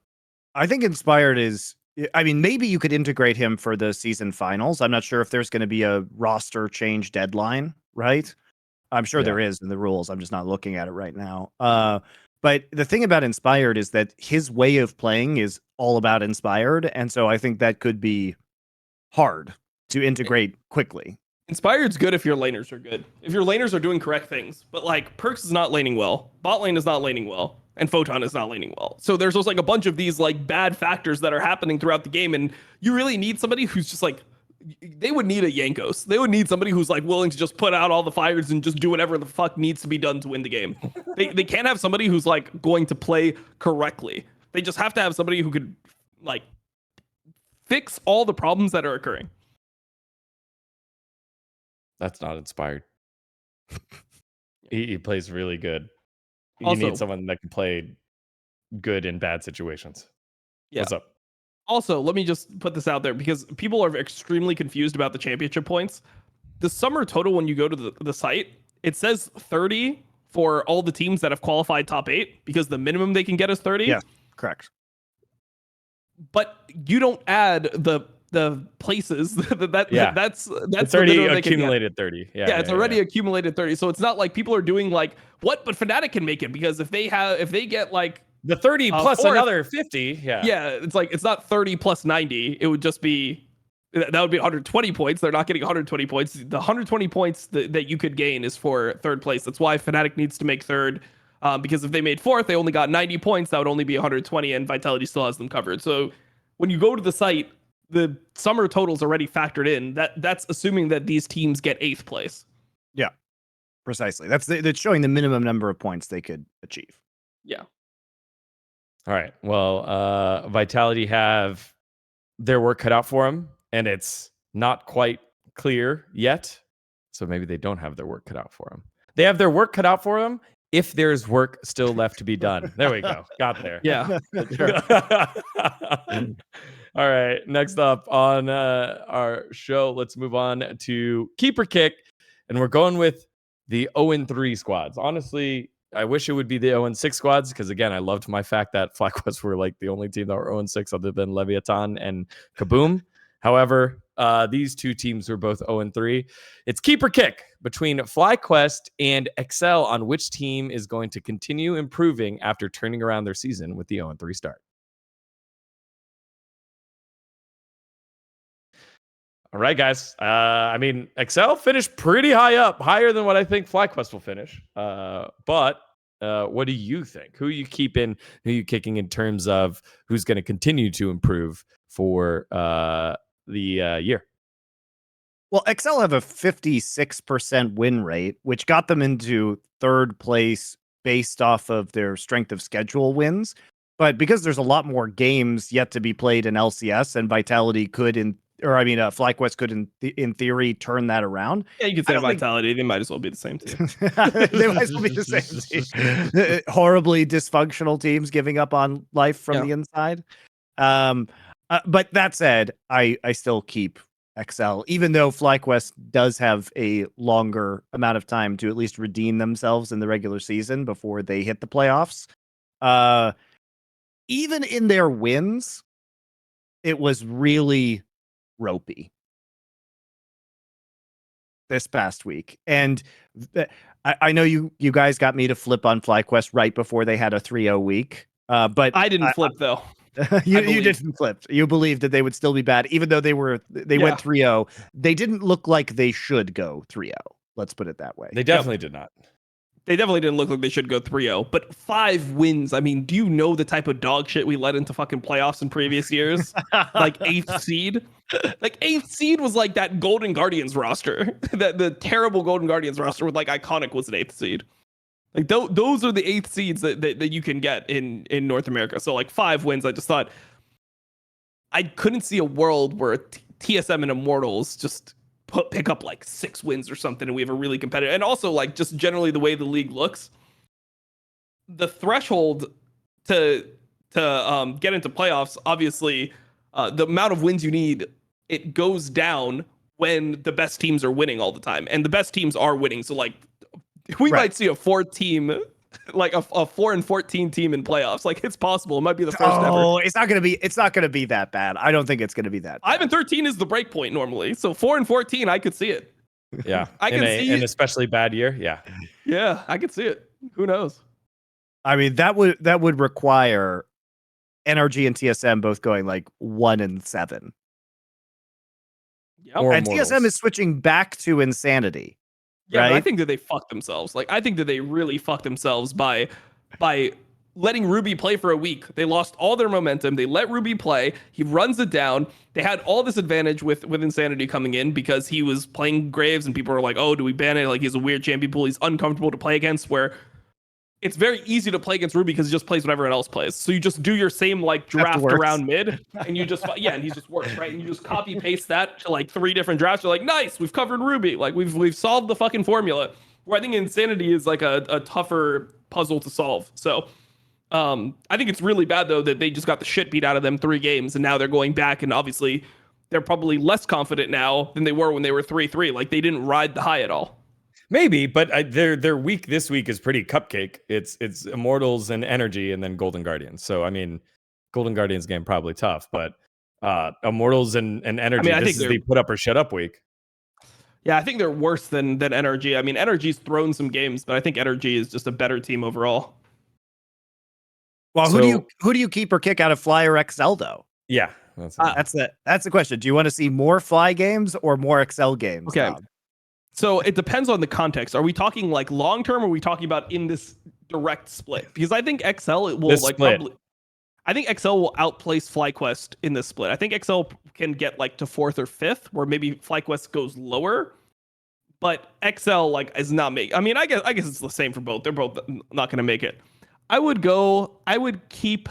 I think Inspired is... I mean, maybe you could integrate him for the season finals. I'm not sure if there's going to be a roster change deadline, right? I'm sure there is in the rules. I'm just not looking at it right now. But the thing about Inspired is that his way of playing is all about Inspired. And so I think that could be hard to integrate quickly. Inspired's good if your laners are good. If your laners are doing correct things. But like Perks is not laning well. Bot lane is not laning well. And Photon is not laning well. So there's just like a bunch of these like bad factors that are happening throughout the game. And you really need somebody who's just like, they would need a Yankos. They would need somebody who's like willing to just put out all the fires and just do whatever the fuck needs to be done to win the game. They can't have somebody who's like going to play correctly. They just have to have somebody who could like fix all the problems that are occurring. That's not Inspired. He plays really good. You Also, need someone that can play good in bad situations. Yeah. What's up? Also, let me just put this out there because people are extremely confused about the championship points. The summer total, when you go to the site, it says 30 for all the teams that have qualified top 8 because the minimum they can get is 30. Yeah, correct. But you don't add the places that's it's already accumulated 30. Yeah, it's already accumulated 30. So it's not like people are doing like what, but Fnatic can make it because if they get like the 30 plus fourth, another 50. Yeah, it's like it's not 30 plus 90. It would just be that would be 120 points. They're not getting 120 points. The 120 points that you could gain is for third place. That's why Fnatic needs to make third. Because if they made fourth, they only got 90 points. That would only be 120, and Vitality still has them covered. So when you go to the site, the summer total's already factored in. That's assuming that these teams get 8th place. Yeah, precisely. That's showing the minimum number of points they could achieve. Yeah. All right. Well, Vitality have their work cut out for them, and it's not quite clear yet. So maybe they don't have their work cut out for them. They have their work cut out for them if there's work still left to be done. There we go. Got there. Yeah. All right. Next up on our show, let's move on to Keeper Kick. And we're going with the 0-3 squads. Honestly, I wish it would be the 0-6 squads because, again, I loved my fact that FlyQuest were like the only team that were 0-6 other than Leviathan and Kaboom. However, these two teams were both 0-3. It's Keeper Kick between FlyQuest and Excel on which team is going to continue improving after turning around their season with the 0-3 start. All right, guys. I mean, Excel finished pretty high up, higher than what I think FlyQuest will finish. But what do you think? Who are you keeping? Who are you kicking in terms of who's going to continue to improve for the year? Well, Excel have a 56% win rate, which got them into third place based off of their strength of schedule wins. But because there's a lot more games yet to be played in LCS, and Vitality could FlyQuest could in theory turn that around. Yeah, you could say Vitality. They might as well be the same team. They might as well be the same team. Horribly dysfunctional teams giving up on life from the inside. But that said, I still keep XL, even though FlyQuest does have a longer amount of time to at least redeem themselves in the regular season before they hit the playoffs. Even in their wins, it was really ropey this past week. And I know you guys got me to flip on FlyQuest right before they had a 3-0 week. But I didn't flip though. You didn't flip. You believed that they would still be bad, even though they went 3-0. They didn't look like they should go 3-0. Let's put it that way. They definitely did not. They definitely didn't look like they should go 3-0, but 5 wins. I mean, do you know the type of dog shit we let into fucking playoffs in previous years? Like 8th seed? Like 8th seed was like that Golden Guardians roster. The terrible Golden Guardians roster with like Iconic was an 8th seed. Like those are the 8th seeds that you can get in North America. So like 5 wins. I just thought I couldn't see a world where TSM and Immortals just pick up like 6 wins or something, and we have a really competitive, and also like just generally the way the league looks, the threshold to get into playoffs, obviously, the amount of wins you need, it goes down when the best teams are winning all the time, and the best teams are winning. So like we might see a 4-team, like a 4-14 team in playoffs. Like it's possible. It might be the first ever. Oh, it's not gonna be that bad. I don't think it's gonna be that bad. 5-13 is the break point normally. So 4-14, I could see it. Yeah. I can see an especially bad year. Yeah. Yeah, I could see it. Who knows? I mean, that would require NRG and TSM both going like 1-7. Yep. And TSM is switching back to Insanity. Yeah, right? but I think that they fucked themselves. Like, I think that they really fucked themselves by letting Ruby play for a week. They lost all their momentum. They let Ruby play. He runs it down. They had all this advantage with Insanity coming in because he was playing Graves, and people were like, oh, do we ban it? Like, he's a weird champion pool. He's uncomfortable to play against, where it's very easy to play against Ruby because he just plays what everyone else plays. So you just do your same like draft around mid, and you just and he just works, right? And you just copy paste that to like 3 different drafts. You're like, nice, we've covered Ruby. Like we've solved the fucking formula. Where I think Insanity is like a tougher puzzle to solve. So I think it's really bad though that they just got the shit beat out of them 3 games, and now they're going back, and obviously they're probably less confident now than they were when they were 3-3. Like they didn't ride the high at all. Maybe, but their week this week is pretty cupcake. It's Immortals and Energy, and then Golden Guardians. So I mean, Golden Guardians game probably tough, but Immortals and Energy. I think this is the put up or shut up week. Yeah, I think they're worse than Energy. I mean, Energy's thrown some games, but I think Energy is just a better team overall. Well, who do you keep or kick out of Fly or XL though? Yeah, that's the question. Do you want to see more Fly games or more XL games? Okay. So it depends on the context. Are we talking like long term, or are we talking about in this direct split? Because I think XL will I think XL will outplace FlyQuest in this split. I think XL can get like to 4th or 5th, where maybe FlyQuest goes lower. But XL like is not making. I mean, I guess it's the same for both. They're both not going to make it. I would keep.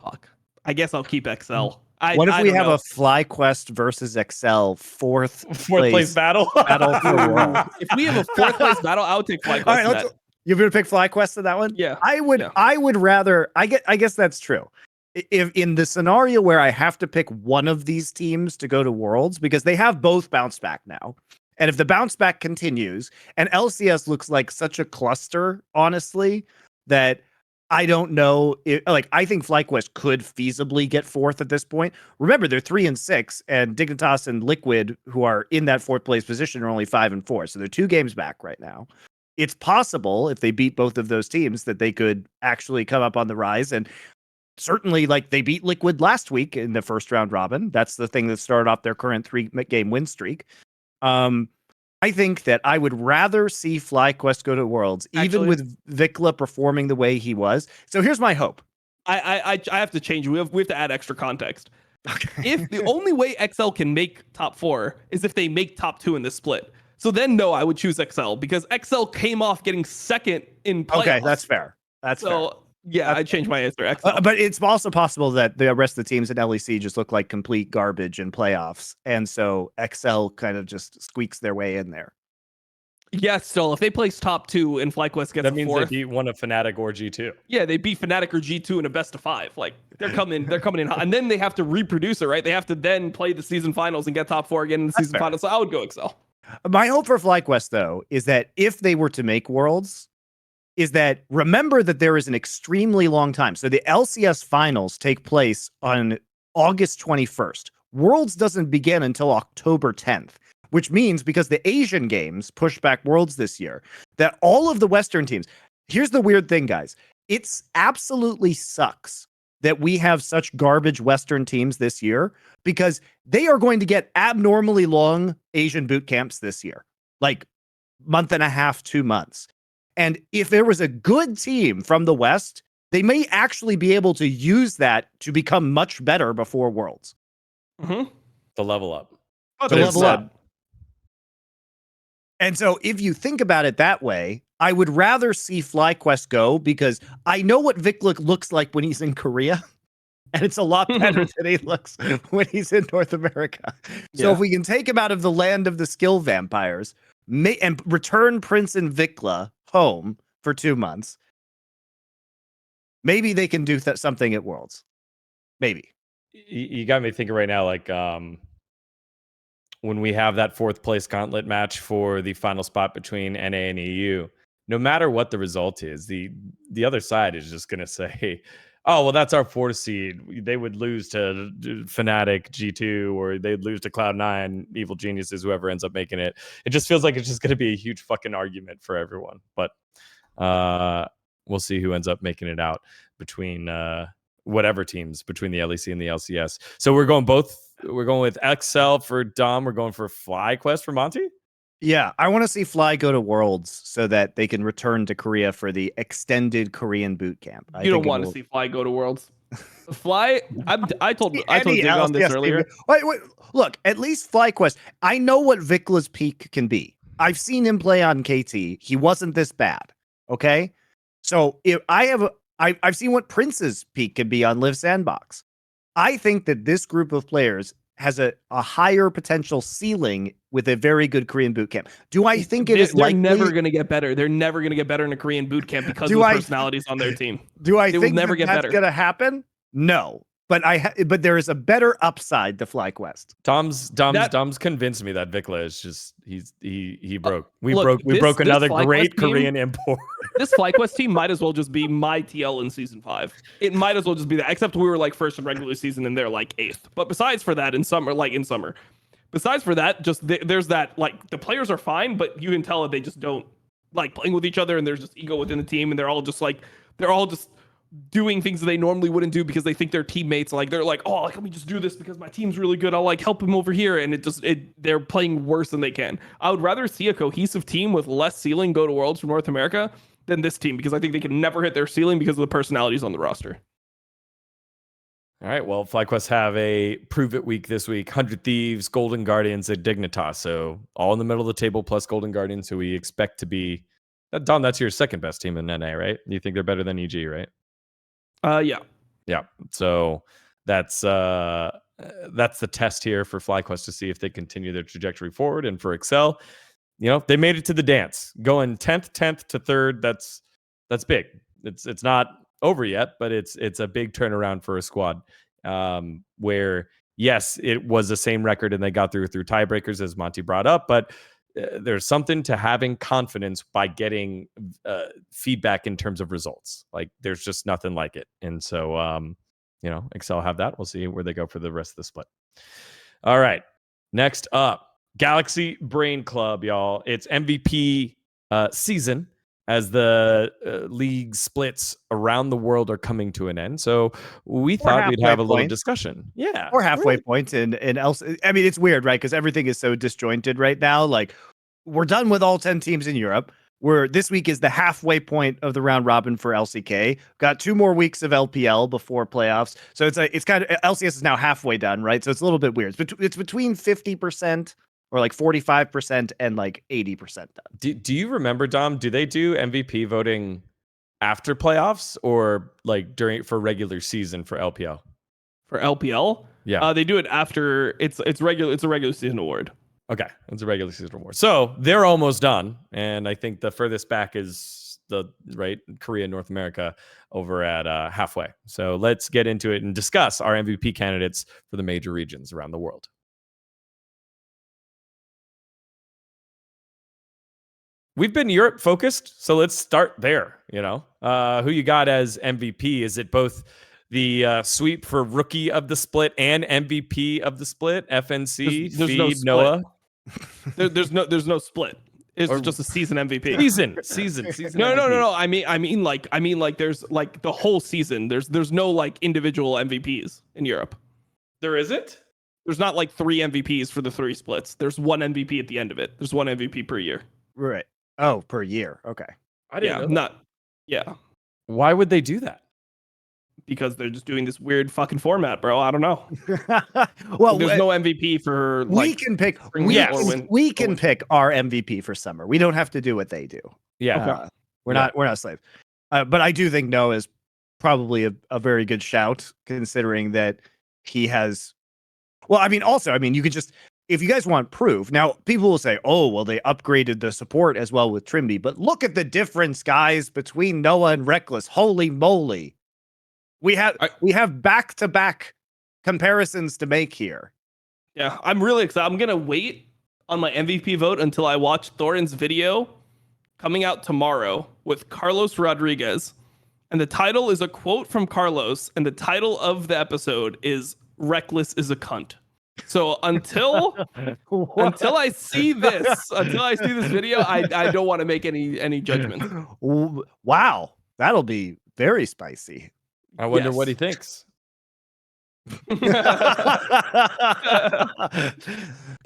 Fuck. I guess I'll keep XL. What if we have a FlyQuest versus XL fourth place battle for world? If we have a 4th place battle, I would take FlyQuest. All right, you're gonna pick FlyQuest in that one? Yeah. I would rather. I guess that's true. If in the scenario where I have to pick one of these teams to go to Worlds, because they have both bounced back now, and if the bounce back continues, and LCS looks like such a cluster, honestly, that I don't know. I think FlyQuest could feasibly get 4th at this point. Remember, they're 3-6, and Dignitas and Liquid, who are in that 4th place position, are only 5-4. So they're 2 games back right now. It's possible if they beat both of those teams that they could actually come up on the rise. And certainly, like, they beat Liquid last week in the first round robin. That's the thing that started off their current 3-game win streak. I think that I would rather see FlyQuest go to Worlds, even with Vikla performing the way he was. So here's my hope. I have to change. We have to add extra context. Okay. If the only way XL can make top 4 is if they make top 2 in this split. So then, no, I would choose XL because XL came off getting second in playoffs. Okay, that's fair. That's fair. So yeah, I changed my answer. XL. But it's also possible that the rest of the teams in LEC just look like complete garbage in playoffs, and so XL kind of just squeaks their way in there. Yeah, still, if they place top 2 and FlyQuest gets That means fourth, they beat one of Fnatic or G2. yeah, they beat Fnatic or G2 in a best of 5. Like they're coming in hot. And then they have to reproduce it, right? They have to then play the season finals and get top 4 again in the season finals. So I would go XL. My hope for FlyQuest, though, is that if they were to make Worlds, is that remember that there is an extremely long time. So the LCS finals take place on August 21st. Worlds doesn't begin until October 10th, which means because the Asian games pushed back Worlds this year, that all of the Western teams, here's the weird thing, guys. It's absolutely sucks that we have such garbage Western teams this year because they are going to get abnormally long Asian boot camps this year, like month and a half, 2 months. And if there was a good team from the West, they may actually be able to use that to become much better before Worlds. Mm-hmm. To level up. To level up. And so if you think about it that way, I would rather see FlyQuest go because I know what Viklik looks like when he's in Korea. And it's a lot better than he looks when he's in North America. So if we can take him out of the land of the skill vampires and return Prince and Vikla home for 2 months, maybe they can do something at Worlds. Maybe. You got me thinking right now, like when we have that 4th place gauntlet match for the final spot between NA and EU, no matter what the result is, the other side is just going to say, oh, well, that's our 4th seed. They would lose to Fnatic, G2, or they'd lose to Cloud9, Evil Geniuses, whoever ends up making it. It just feels like it's just going to be a huge fucking argument for everyone. But we'll see who ends up making it out between whatever teams between the LEC and the LCS. So we're going with XL for Dom. We're going for FlyQuest for Monty. Yeah, I want to see Fly go to Worlds so that they can return to Korea for the extended Korean boot camp. You don't want to see Fly go to Worlds. Fly, I told Dgon this earlier. Wait, look, at least FlyQuest. I know what Vikla's peak can be. I've seen him play on KT. He wasn't this bad. Okay, so if I've seen what Prince's peak can be on Live Sandbox. I think that this group of players has a higher potential ceiling with a very good Korean boot camp. Do I think it is likely? They're never going to get better. They're never going to get better in a Korean boot camp because of the personalities on their team. Do I think that's going to happen? No. But but there is a better upside to FlyQuest. Dom's convinced me that Vikla is just he broke. We Look, broke another FlyQuest great team, Korean import. This FlyQuest team might as well just be my TL in season 5. It might as well just be that, except we were like 1st in regular season and they're like 8th. But besides for that, in summer, besides for that, just there's that, like, the players are fine, but you can tell that they just don't like playing with each other, and there's just ego within the team, and they're all just doing things that they normally wouldn't do because they think their teammates, like, they're like, oh, like, let me just do this because my team's really good. I'll like help him over here. And they're playing worse than they can. I would rather see a cohesive team with less ceiling go to Worlds from North America than this team, because I think they can never hit their ceiling because of the personalities on the roster. All right. Well, FlyQuest have a Prove It week this week. 100 Thieves, Golden Guardians, and Dignitas. So all in the middle of the table plus Golden Guardians, who we expect to be. Don, that's your 2nd best team in NA, right? You think they're better than EG, right? Yeah. So that's the test here for FlyQuest to see if they continue their trajectory forward. And for Excel, they made it to the dance, going 10th to 3rd. That's big. It's not over yet, but it's a big turnaround for a squad. Where yes, it was the same record and they got through tiebreakers, as Monty brought up, but there's something to having confidence by getting feedback in terms of results. Like, there's just nothing like it. And so, Excel have that. We'll see where they go for the rest of the split. All right. Next up, Galaxy Brain Club, y'all. It's MVP season as the league splits around the world are coming to an end. So we thought we'd have a little discussion. Yeah. Or halfway point. And else, I mean, it's weird, right? Because everything is so disjointed right now. Like, we're done with all 10 teams in Europe. This week is the halfway point of the round robin for LCK. Got 2 more weeks of LPL before playoffs. So it's kind of, LCS is now halfway done, right? So it's a little bit weird. It's between 50% or like 45% and like 80% done. Do you remember, Dom? Do they do MVP voting after playoffs or like for regular season for LPL? For LPL, Yeah, they do it after it's regular. It's a regular season award. okay, it's a regular season award. So they're almost done, and I think the furthest back is Korea, North America, over at halfway. So let's get into it and discuss our MVP candidates for the major regions around the world. We've been Europe focused, so let's start there. Who you got as MVP? Is it both the sweep for rookie of the split and MVP of the split? FNC, there's Feed, no split. Noah. There's no split. It's just a season MVP. Season. No. I mean like there's like the whole season. There's no like individual MVPs in Europe. There isn't? There's not like 3 MVPs for the 3 splits. There's 1 MVP at the end of it. There's 1 MVP per year. Right. Oh, per year. Okay. I didn't know that. Why would they do that? Because they're just doing this weird fucking format, bro. I don't know. Well, there's no MVP for we can pick. We can pick our MVP for summer. We don't have to do what they do. Yeah. Okay. We're not slaves. But I do think Noah is probably a very good shout, considering that he has. Well, I mean, you could just, if you guys want proof. Now, people will say, "Oh, well, they upgraded the support as well with Trimby," but look at the difference, guys, between Noah and Reckless. Holy moly! We have back-to-back comparisons to make here. Yeah, I'm really excited. I'm gonna wait on my MVP vote until I watch Thorin's video coming out tomorrow with Carlos Rodriguez, and the title is a quote from Carlos, and the title of the episode is "Reckless is a cunt." So until I see this video, I don't want to make any judgments. Wow, that'll be very spicy. I wonder what he thinks.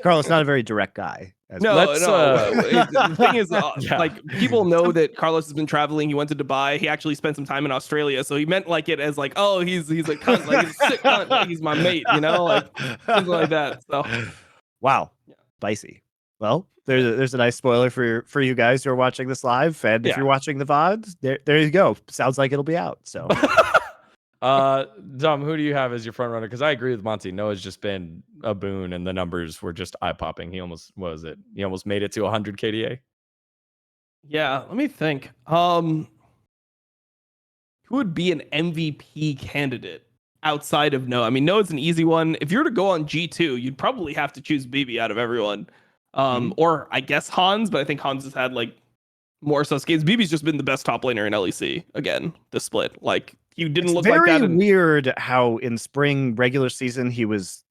Carlos not a very direct guy. The thing is, like, people know that Carlos has been traveling. He went to Dubai. He actually spent some time in Australia, so he meant like it as like, oh, he's a cunt, like he's a sick cunt, like he's my mate, like something like that. So, wow, spicy. Well, there's a nice spoiler for you guys who are watching this live, and if you're watching the VODs, there you go. Sounds like it'll be out. So. Dom, who do you have as your front runner? Because I agree with Monty. Noah's just been a boon, and the numbers were just eye popping. He almost made it to 100 KDA. Yeah, let me think. Who would be an MVP candidate outside of Noah? I mean, Noah's an easy one. If you were to go on G2, you'd probably have to choose BB out of everyone. Or I guess Hans, but I think Hans has had like more sus games. BB's just been the best top laner in LEC again. The split, like. You didn't look like that. Very weird how in spring regular season he was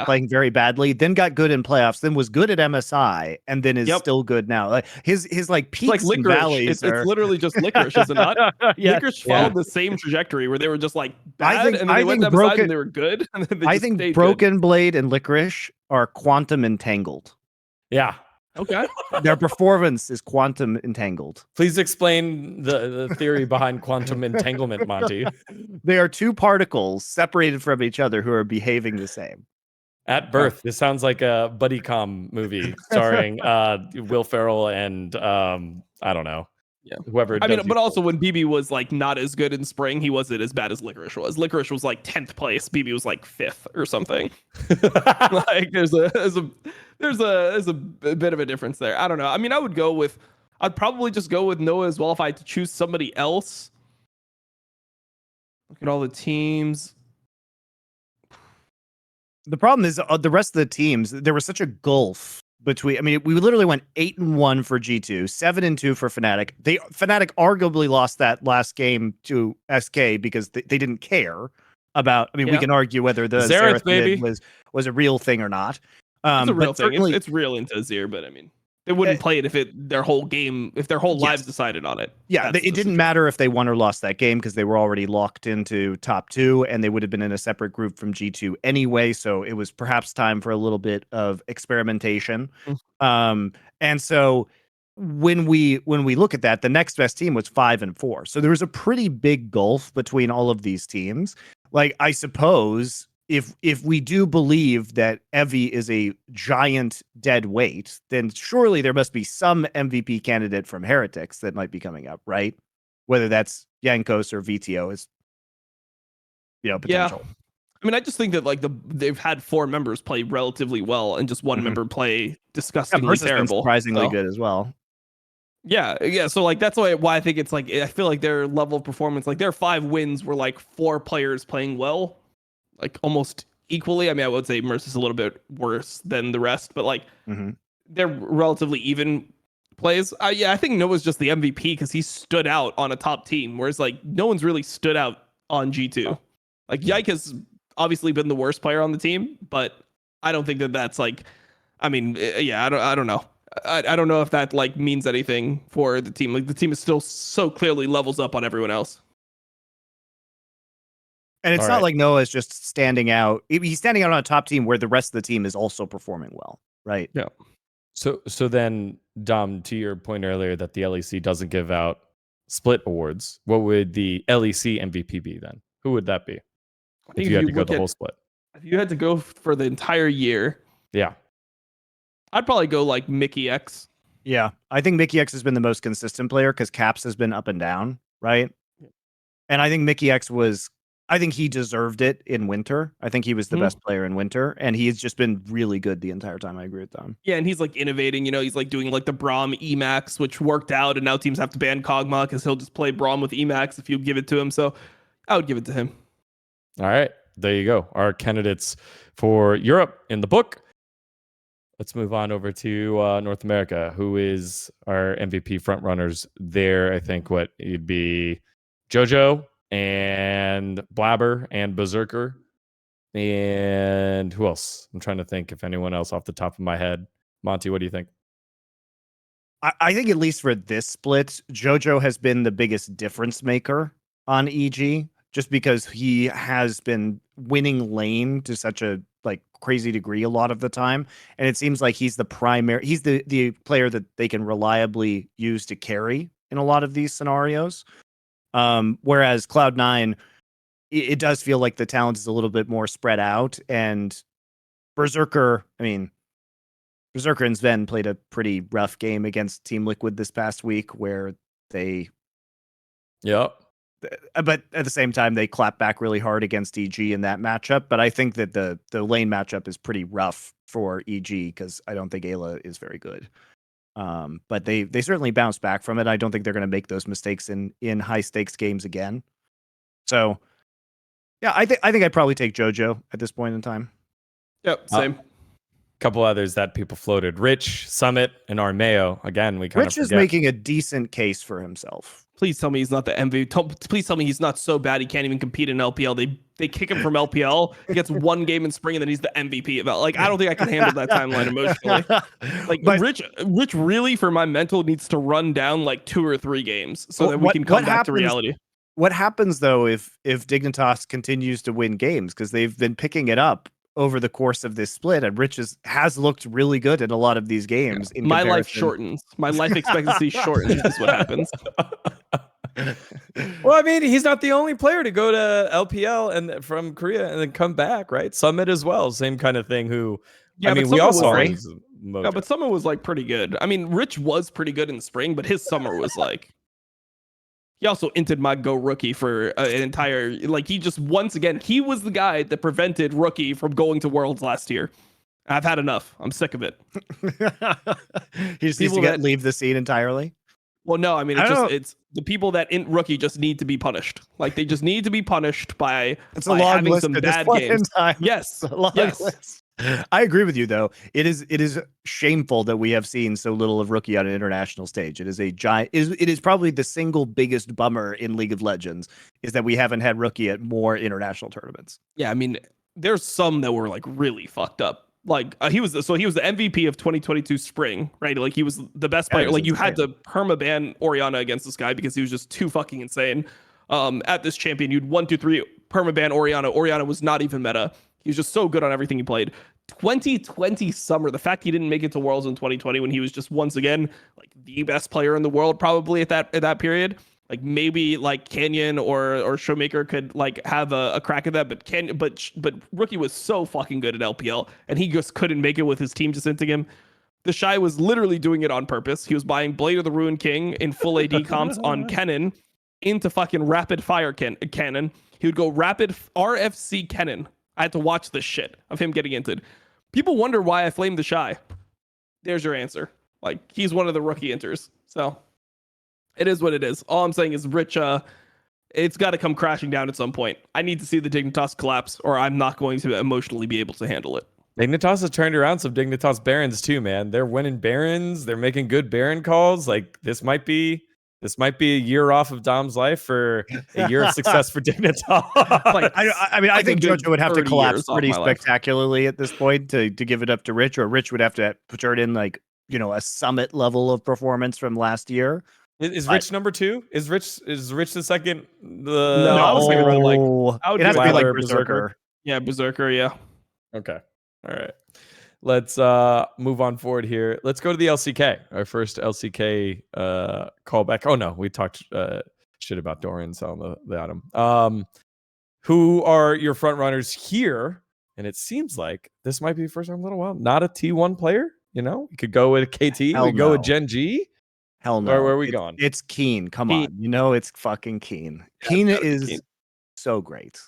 playing very badly, then got good in playoffs, then was good at MSI, and then is still good now. Like his like peaks like and valleys. It's literally just Licorice, is it not? Licorice followed the same trajectory where they were just like bad, and then they went to MSI and they were good. And then I think Broken Blade and Licorice are quantum entangled. Yeah. Okay. Their performance is quantum entangled. Please explain the theory behind quantum entanglement, Monty. They are 2 particles separated from each other who are behaving the same. At birth. This sounds like a buddy com movie starring Will Ferrell and I don't know. Yeah. Whoever. I mean, but also when BB was like not as good in spring, he wasn't as bad as Licorice was. Licorice was like 10th place. BB was like 5th or something. Like there's a bit of a difference there. I don't know. I mean, I'd probably just go with Noah as well if I had to choose somebody else. Look at all the teams. The problem is the rest of the teams, there was such a gulf between. I mean, we literally went 8-1 for G2, 7-2 for Fnatic. Fnatic arguably lost that last game to SK because they didn't care about. I mean, we can argue whether the Xerath baby was a real thing or not. It's a real thing. It's real into Azir, but I mean, they wouldn't play it if their whole lives decided on it. Yeah, it didn't matter if they won or lost that game because they were already locked into top 2 and they would have been in a separate group from G2 anyway. So it was perhaps time for a little bit of experimentation. And so when we look at that, the next best team was 5-4. So there was a pretty big gulf between all of these teams. Like, I suppose if we do believe that Evie is a giant dead weight, then surely there must be some MVP candidate from Heretics that might be coming up, right? Whether that's Yankos or VTO is, potential. Yeah. I mean, I just think that like they've had 4 members play relatively well and just one member play disgustingly Mercer's been terrible. surprisingly good as well. Yeah. So like that's why I think it's like I feel like their level of performance, like their 5 wins were like 4 players playing well, like almost equally. I mean, I would say Mercer's a little bit worse than the rest, but like they're relatively even plays. I think Noah's just the MVP because he stood out on a top team, whereas like no one's really stood out on G2. Like Yike has obviously been the worst player on the team, but I don't think that that's like, I mean, yeah, I don't know. I don't know if that like means anything for the team. Like the team is still so clearly levels up on everyone else. And it's not like Noah's just standing out. He's standing out on a top team where the rest of the team is also performing well, right? Yeah. So then, Dom, to your point earlier that the LEC doesn't give out split awards, what would the LEC MVP be then? Who would that be? If you had to go the whole split. If you had to go for the entire year, yeah, I'd probably go like Mickey X. Yeah, I think Mickey X has been the most consistent player because Caps has been up and down, right? And I think Mickey X I think he deserved it in winter. I think he was the best player in winter, and he's just been really good the entire time. I agree with them. Yeah, and he's like innovating. He's like doing like the Braum Emax, which worked out, and now teams have to ban Kog'Maw because he'll just play Braum with Emax if you give it to him. So I would give it to him. All right, there you go. Our candidates for Europe in the book. Let's move on over to North America. Who is our MVP frontrunners there? I think what it'd be JoJo and Blabber and Berserker. And who else? I'm trying to think if anyone else off the top of my head. Monty, what do you think? I think at least for this split, JoJo has been the biggest difference maker on EG, just because he has been winning lane to such a like crazy degree a lot of the time. And it seems like he's the player that they can reliably use to carry in a lot of these scenarios. Whereas Cloud9, it does feel like the talent is a little bit more spread out. And Berserker and Sven played a pretty rough game against Team Liquid this past week where they... Yep. But at the same time, they clapped back really hard against EG in that matchup. But I think that the lane matchup is pretty rough for EG because I don't think Ayla is very good. But they certainly bounced back from it. I don't think they're going to make those mistakes in high stakes games again. So, yeah, I think I'd probably take JoJo at this point in time. Yep, same. Couple others that people floated: Rich, Summit, and Armeo. Again, we kind of Rich is making a decent case for himself. Please tell me he's not the MVP. Please tell me he's not so bad he can't even compete in LPL. They kick him from LPL. He gets one game in spring, and then he's the MVP. Like, I don't think I can handle that timeline emotionally. Like, but Rich really, for my mental, needs to run down like 2 or 3 games so that we can come back to reality. What happens though if Dignitas continues to win games, because they've been picking it up over the course of this split, and Rich has looked really good in a lot of these games. Yeah. My life shortens. My life expectancy shortens is what happens. Well, I mean, he's not the only player to go to LPL and from Korea and then come back, right? Summit as well, same kind of thing. I mean, we all saw his mojo. Yeah, but Summit was like pretty good. I mean, Rich was pretty good in the spring, but his summer was like. He also inted my Go Rookie for an entire, like, he just, once again, he was the guy that prevented Rookie from going to Worlds last year. I've had enough. I'm sick of it. He just needs to leave the scene entirely. Well, no, I mean, it's the people that in Rookie just need to be punished. Like, they just need to be punished by having some bad games. Yes. List. I agree with you, though. It is shameful that we have seen so little of Rookie on an international stage. It is a giant. It is probably the single biggest bummer in League of Legends is that we haven't had Rookie at more international tournaments. Yeah, I mean, there's some that were like really fucked up. Like he was the MVP of 2022 spring, right? Like he was the best player. Like you had to permaban Orianna against this guy because he was just too fucking insane. At this champion, you'd 1, 2, 3 permaban Orianna. Orianna was not even meta. He was just so good on everything he played. 2020 summer, the fact he didn't make it to Worlds in 2020 when he was just once again like the best player in the world probably at that period. Like maybe like Canyon or Showmaker could like have a crack at that, but Rookie was so fucking good at LPL, and he just couldn't make it with his team just hinting him. The Shy was literally doing it on purpose. He was buying Blade of the Ruined King in full AD comps on Kennen into fucking rapid fire cannon. He would go rapid RFC Kennen. I had to watch this shit of him getting into it. People wonder why I flamed the Shy. There's your answer. Like, he's one of the rookie enters. So it is what it is. All I'm saying is Rich, it's got to come crashing down at some point. I need to see the Dignitas collapse, or I'm not going to emotionally be able to handle it. Dignitas has turned around some Dignitas Barons too, man. They're winning Barons. They're making good Baron calls. Like, this might be a year off of Dom's life for a year of success for Dignitas. Like, I mean, I think JoJo would have to 30 collapse years off pretty my life. spectacularly at this point to give it up to Rich, or Rich would have to turn in like, a summit level of performance from last year. Is Rich number 2? Is Rich the second? No, I was thinking around like it has to be like Ladder, Berserker. Yeah, Berserker, yeah. Okay. All right. Let's move on forward here. Let's go to the LCK. Our first LCK callback. Oh no, we talked shit about Dorian selling the item. Who are your front runners here? And it seems like this might be the first time in a little while. Not a T1 player. We could go with KT. Hell We could go with no. Gen G. Hell no. Where are we going? It's Keen. Come Keen. on. It's fucking Keen. Yeah, Keen it's gotta be is Keen. so great.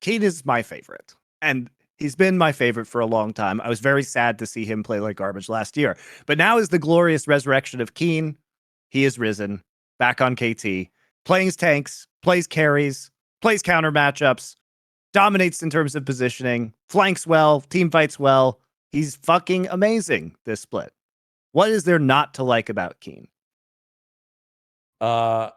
Keen is my favorite. And he's been my favorite for a long time. I was very sad to see him play like garbage last year. But now is the glorious resurrection of Keen. He is risen, back on KT, plays tanks, plays carries, plays counter matchups, dominates in terms of positioning, flanks well, team fights well. He's fucking amazing this split. What is there not to like about Keen? That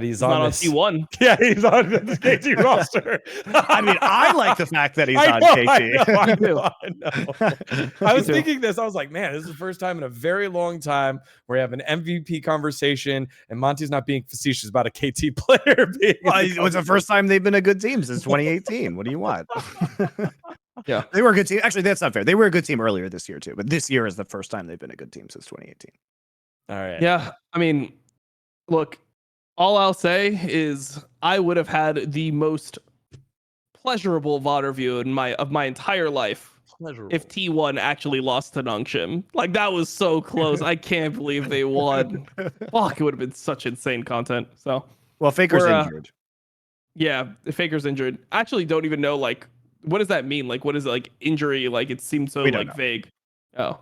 he's Not on on this. T1. Yeah, he's on the KT roster. I mean, I like the fact that he's I on know, KT. I know. I was too. thinking this. I was like, man, this is the first time in a very long time where we have an MVP conversation, and Monty's not being facetious about a KT player being. Well, it was the first time they've been a good team since 2018. What do you want? Yeah. They were a good team. Actually, that's not fair. They were a good team earlier this year, too. But this year is the first time they've been a good team since 2018. All right. Yeah, I mean, look, all I'll say is I would have had the most pleasurable VOD review of my entire life if T1 actually lost to Nongshim. Like, that was so close. I can't believe they won. Fuck, it would have been such insane content. So, Well, Faker's We're, injured. yeah, Faker's injured. I actually don't even know, like, what does that mean? Like, what is it, like, injury? Like, it seems so, We don't like, know. vague. Oh.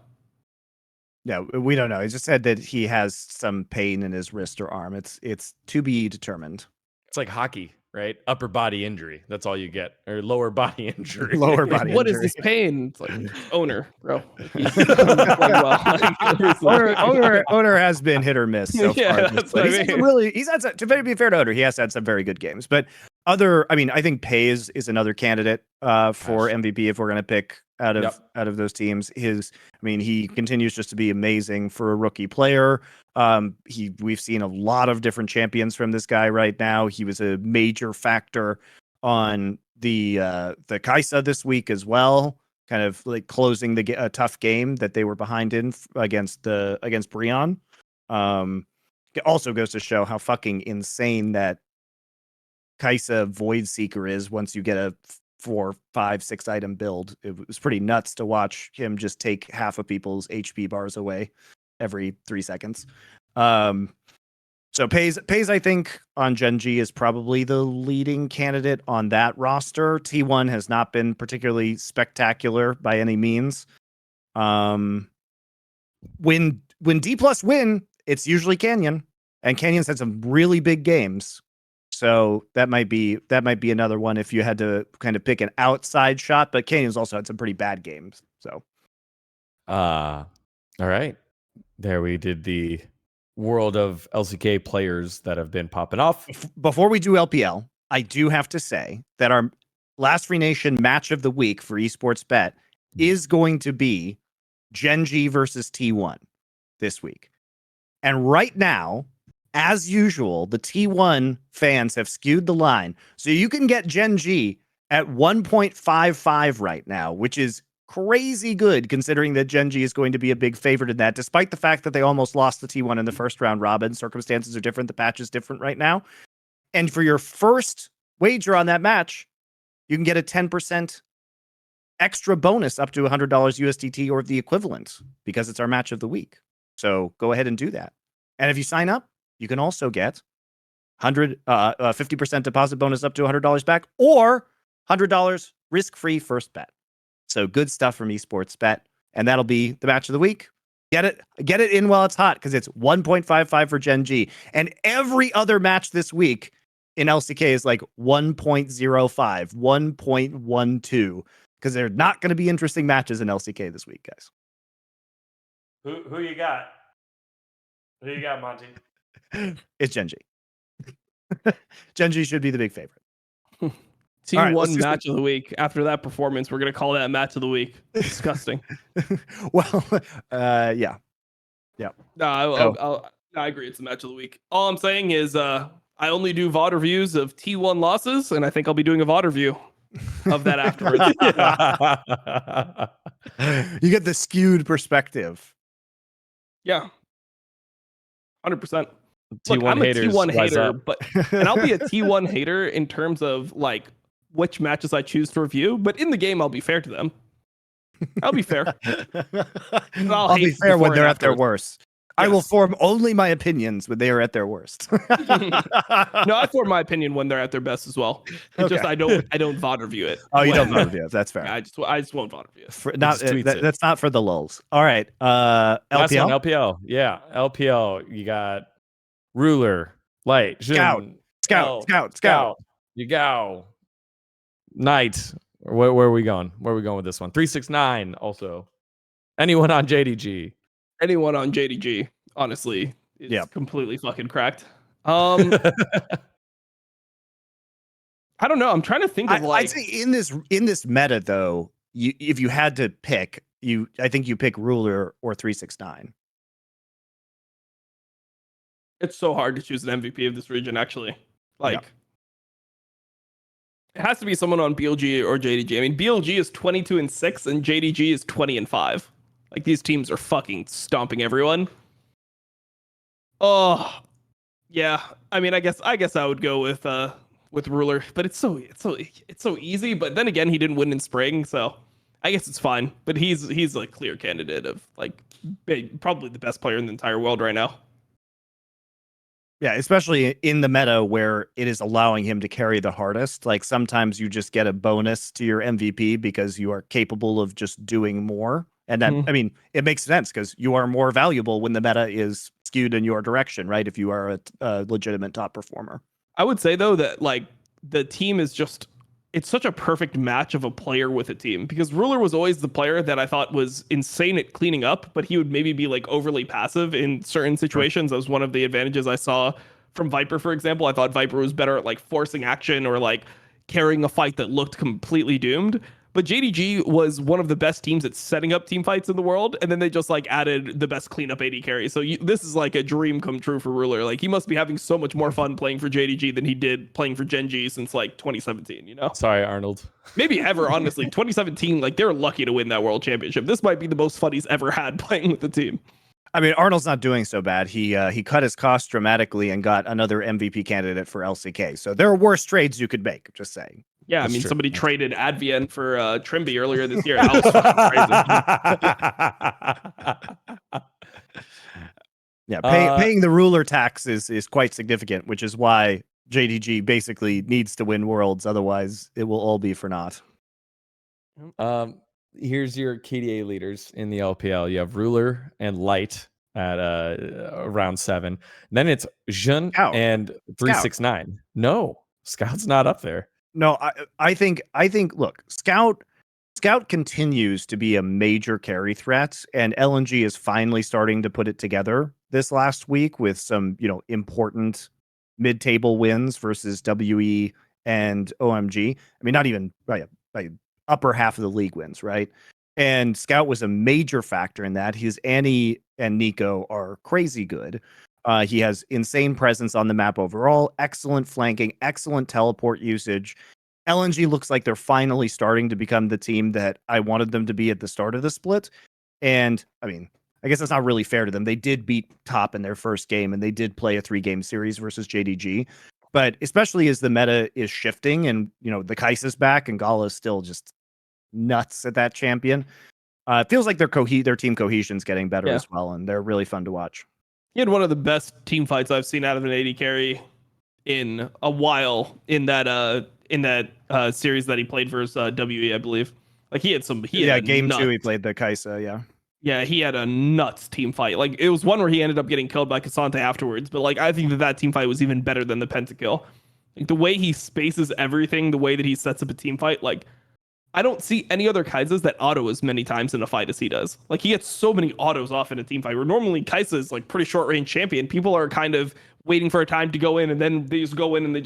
No, we don't know. He just said that he has some pain in his wrist or arm. It's to be determined. It's like hockey, right? Upper body injury. That's all you get, or lower body injury. Lower Like, body what is injury. this pain? It's like owner, bro. He's playing well. Owner has been hit or miss so Yeah, far. that's But what I he's had some mean. really, he's had some, to be fair to Owner, he has had some very good games. But I think Pei is another candidate for MVP if we're going to pick out of those teams. He continues just to be amazing for a rookie player. We've seen a lot of different champions from this guy right now. He was a major factor on the Kaisa this week as well, kind of like closing a tough game that they were behind in against Brion. It also goes to show how fucking insane that Kaisa Void Seeker is once you get a 4, 5, 6 item build. It was pretty nuts to watch him just take half of people's HP bars away every 3 seconds. So Pays, I think, on Gen G is probably the leading candidate on that roster. T1 has not been particularly spectacular by any means. When D+ win, it's usually Canyon, and Canyon's had some really big games. So that might be another one if you had to kind of pick an outside shot, but Canyon's also had some pretty bad games. So all right. There we did the world of LCK players that have been popping off. Before we do LPL, I do have to say that our Last Free Nation match of the week for Esports Bet is going to be Gen G versus T1 this week. And right now, as usual, the T1 fans have skewed the line. So you can get Gen G at 1.55 right now, which is crazy good considering that Gen G is going to be a big favorite in that, despite the fact that they almost lost the T1 in the first round robin. Circumstances are different. The patch is different right now. And for your first wager on that match, you can get a 10% extra bonus up to $100 USDT or the equivalent because it's our match of the week. So go ahead and do that. And if you sign up, you can also get 50% deposit bonus up to $100 back or $100 risk-free first bet. So good stuff from Esports Bet. And that'll be the match of the week. Get it in while it's hot because it's 1.55 for Gen G. And every other match this week in LCK is like 1.05, 1.12. Because they're not going to be interesting matches in LCK this week, guys. Who you got? Who you got, Monty? It's Gen G. Gen G should be the big favorite. T1 match of the week. After that performance, we're going to call that match of the week. Disgusting. Well, yeah. No, I agree. It's the match of the week. All I'm saying is I only do VOD reviews of T1 losses, and I think I'll be doing a VOD review of that afterwards. You get the skewed perspective. Yeah. 100%. T1 Look, I'm haters, a T1 rise hater, up. and I'll be a T1 hater in terms of like which matches I choose to review, but in the game I'll be fair to them. I'll be fair. I'll be fair when they're at their worst. Yes. I will form only my opinions when they are at their worst. No, I form my opinion when they're at their best as well. It's just I don't VOD review it. Oh, you don't VOD review it. That's fair. Yeah, I just won't VOD review it. That's not for the lulz. All right. Last LPL. one, LPL. Yeah, LPL. You got Ruler, Light, Scout, Jun, Scout. You go. Knight. Where are we going? Where are we going with this one? 369 also. Anyone on JDG? Anyone on JDG, honestly, is completely fucking cracked. I don't know. I'm trying to think of I'd say in this meta though, if you had to pick, I think you pick Ruler or 369. It's so hard to choose an MVP of this region, actually. It has to be someone on BLG or JDG. I mean, BLG is 22-6 and JDG is 20-5. Like, these teams are fucking stomping everyone. Oh, yeah. I mean, I guess I would go with Ruler, but it's so easy. But then again, he didn't win in spring, so I guess it's fine. But he's like clear candidate of like probably the best player in the entire world right now. Yeah, especially in the meta where it is allowing him to carry the hardest. Like sometimes you just get a bonus to your MVP because you are capable of just doing more. And that, I mean, it makes sense because you are more valuable when the meta is skewed in your direction, right? If you are a legitimate top performer. I would say, though, that like the team is just, it's such a perfect match of a player with a team because Ruler was always the player that I thought was insane at cleaning up, but he would maybe be like overly passive in certain situations. That was one of the advantages I saw from Viper, for example. I thought Viper was better at like forcing action or like carrying a fight that looked completely doomed. But JDG was one of the best teams at setting up team fights in the world, and then they just like added the best cleanup AD carry. So this is like a dream come true for Ruler. Like he must be having so much more fun playing for JDG than he did playing for Gen G since like 2017. You know? Sorry, Arnold. Maybe ever, honestly. 2017, like they're lucky to win that world championship. This might be the most fun he's ever had playing with the team. I mean, Arnold's not doing so bad. He cut his costs dramatically and got another MVP candidate for LCK. So there are worse trades you could make. Just saying. Yeah, that's somebody traded Advien for Trimby earlier this year. That was crazy. Yeah, paying the Ruler tax is quite significant, which is why JDG basically needs to win Worlds. Otherwise, it will all be for naught. Here's your KDA leaders in the LPL. You have Ruler and Light at round 7. Then it's Jun and 369. No, Scout's not up there. No, I think look, Scout continues to be a major carry threat, and LNG is finally starting to put it together this last week with some, important mid-table wins versus WE and OMG. I mean, not even by upper half of the league wins, right? And Scout was a major factor in that. His Annie and Nico are crazy good. He has insane presence on the map overall, excellent flanking, excellent teleport usage. LNG looks like they're finally starting to become the team that I wanted them to be at the start of the split. And I mean, I guess that's not really fair to them. They did beat Top in their first game, and they did play a 3-game series versus JDG. But especially as the meta is shifting, and the Kai'Sa's back, and Gala is still just nuts at that champion. It feels like their team cohesion's getting better as well, and they're really fun to watch. He had one of the best team fights I've seen out of an AD carry in a while in that series that he played versus WE, I believe. Like he had game nuts. 2 he played the Kai'Sa, yeah. Yeah, he had a nuts team fight. Like it was one where he ended up getting killed by Cassante afterwards, but like I think that team fight was even better than the pentakill. Like the way he spaces everything, the way that he sets up a team fight, like I don't see any other Kaisas that auto as many times in a fight as he does. Like he gets so many autos off in a team fight where normally Kai'Sa is like pretty short range champion. People are kind of waiting for a time to go in, and then they just go in and they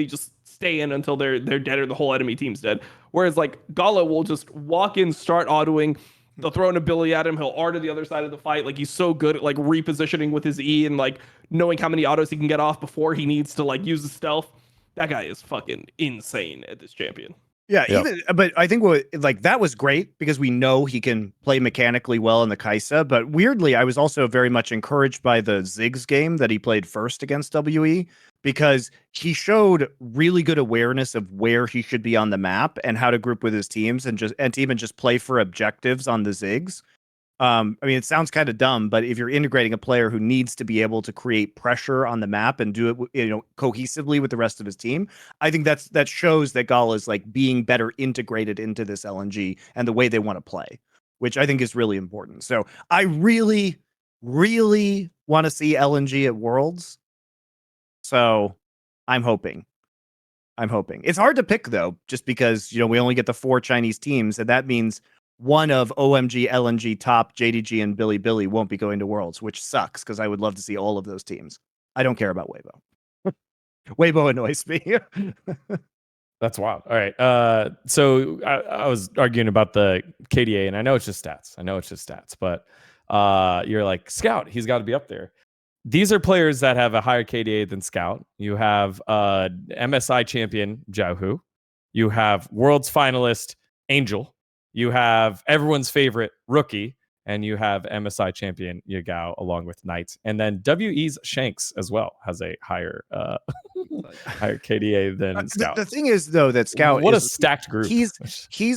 just stay in until they're dead or the whole enemy team's dead. Whereas like Gala will just walk in, start autoing. They'll throw an ability at him. He'll R to the other side of the fight. Like he's so good at like repositioning with his E and like knowing how many autos he can get off before he needs to like use the stealth. That guy is fucking insane at this champion. Yeah, but I think that was great because we know he can play mechanically well in the Kai'Sa. But weirdly, I was also very much encouraged by the Ziggs game that he played first against WE because he showed really good awareness of where he should be on the map and how to group with his teams and even just play for objectives on the Ziggs. I mean, it sounds kind of dumb, but if you're integrating a player who needs to be able to create pressure on the map and do it, cohesively with the rest of his team, I think that shows that Gala is like being better integrated into this LNG and the way they want to play, which I think is really important. So I really, really want to see LNG at Worlds. So I'm hoping. It's hard to pick though, just because we only get the 4 Chinese teams, and that means one of OMG, LNG, Top, JDG, and Billy won't be going to Worlds, which sucks because I would love to see all of those teams. I don't care about Weibo. Weibo annoys me. That's wild. All right. So I was arguing about the KDA, and I know it's just stats. But you're like, Scout, he's got to be up there. These are players that have a higher KDA than Scout. You have MSI champion, Jiaohu. You have Worlds finalist, Angel. You have everyone's favorite rookie, and you have MSI champion Yagao along with Knights, and then WE's Shanks as well has a higher higher KDA than Scout. The thing is though that Scout a stacked group. He's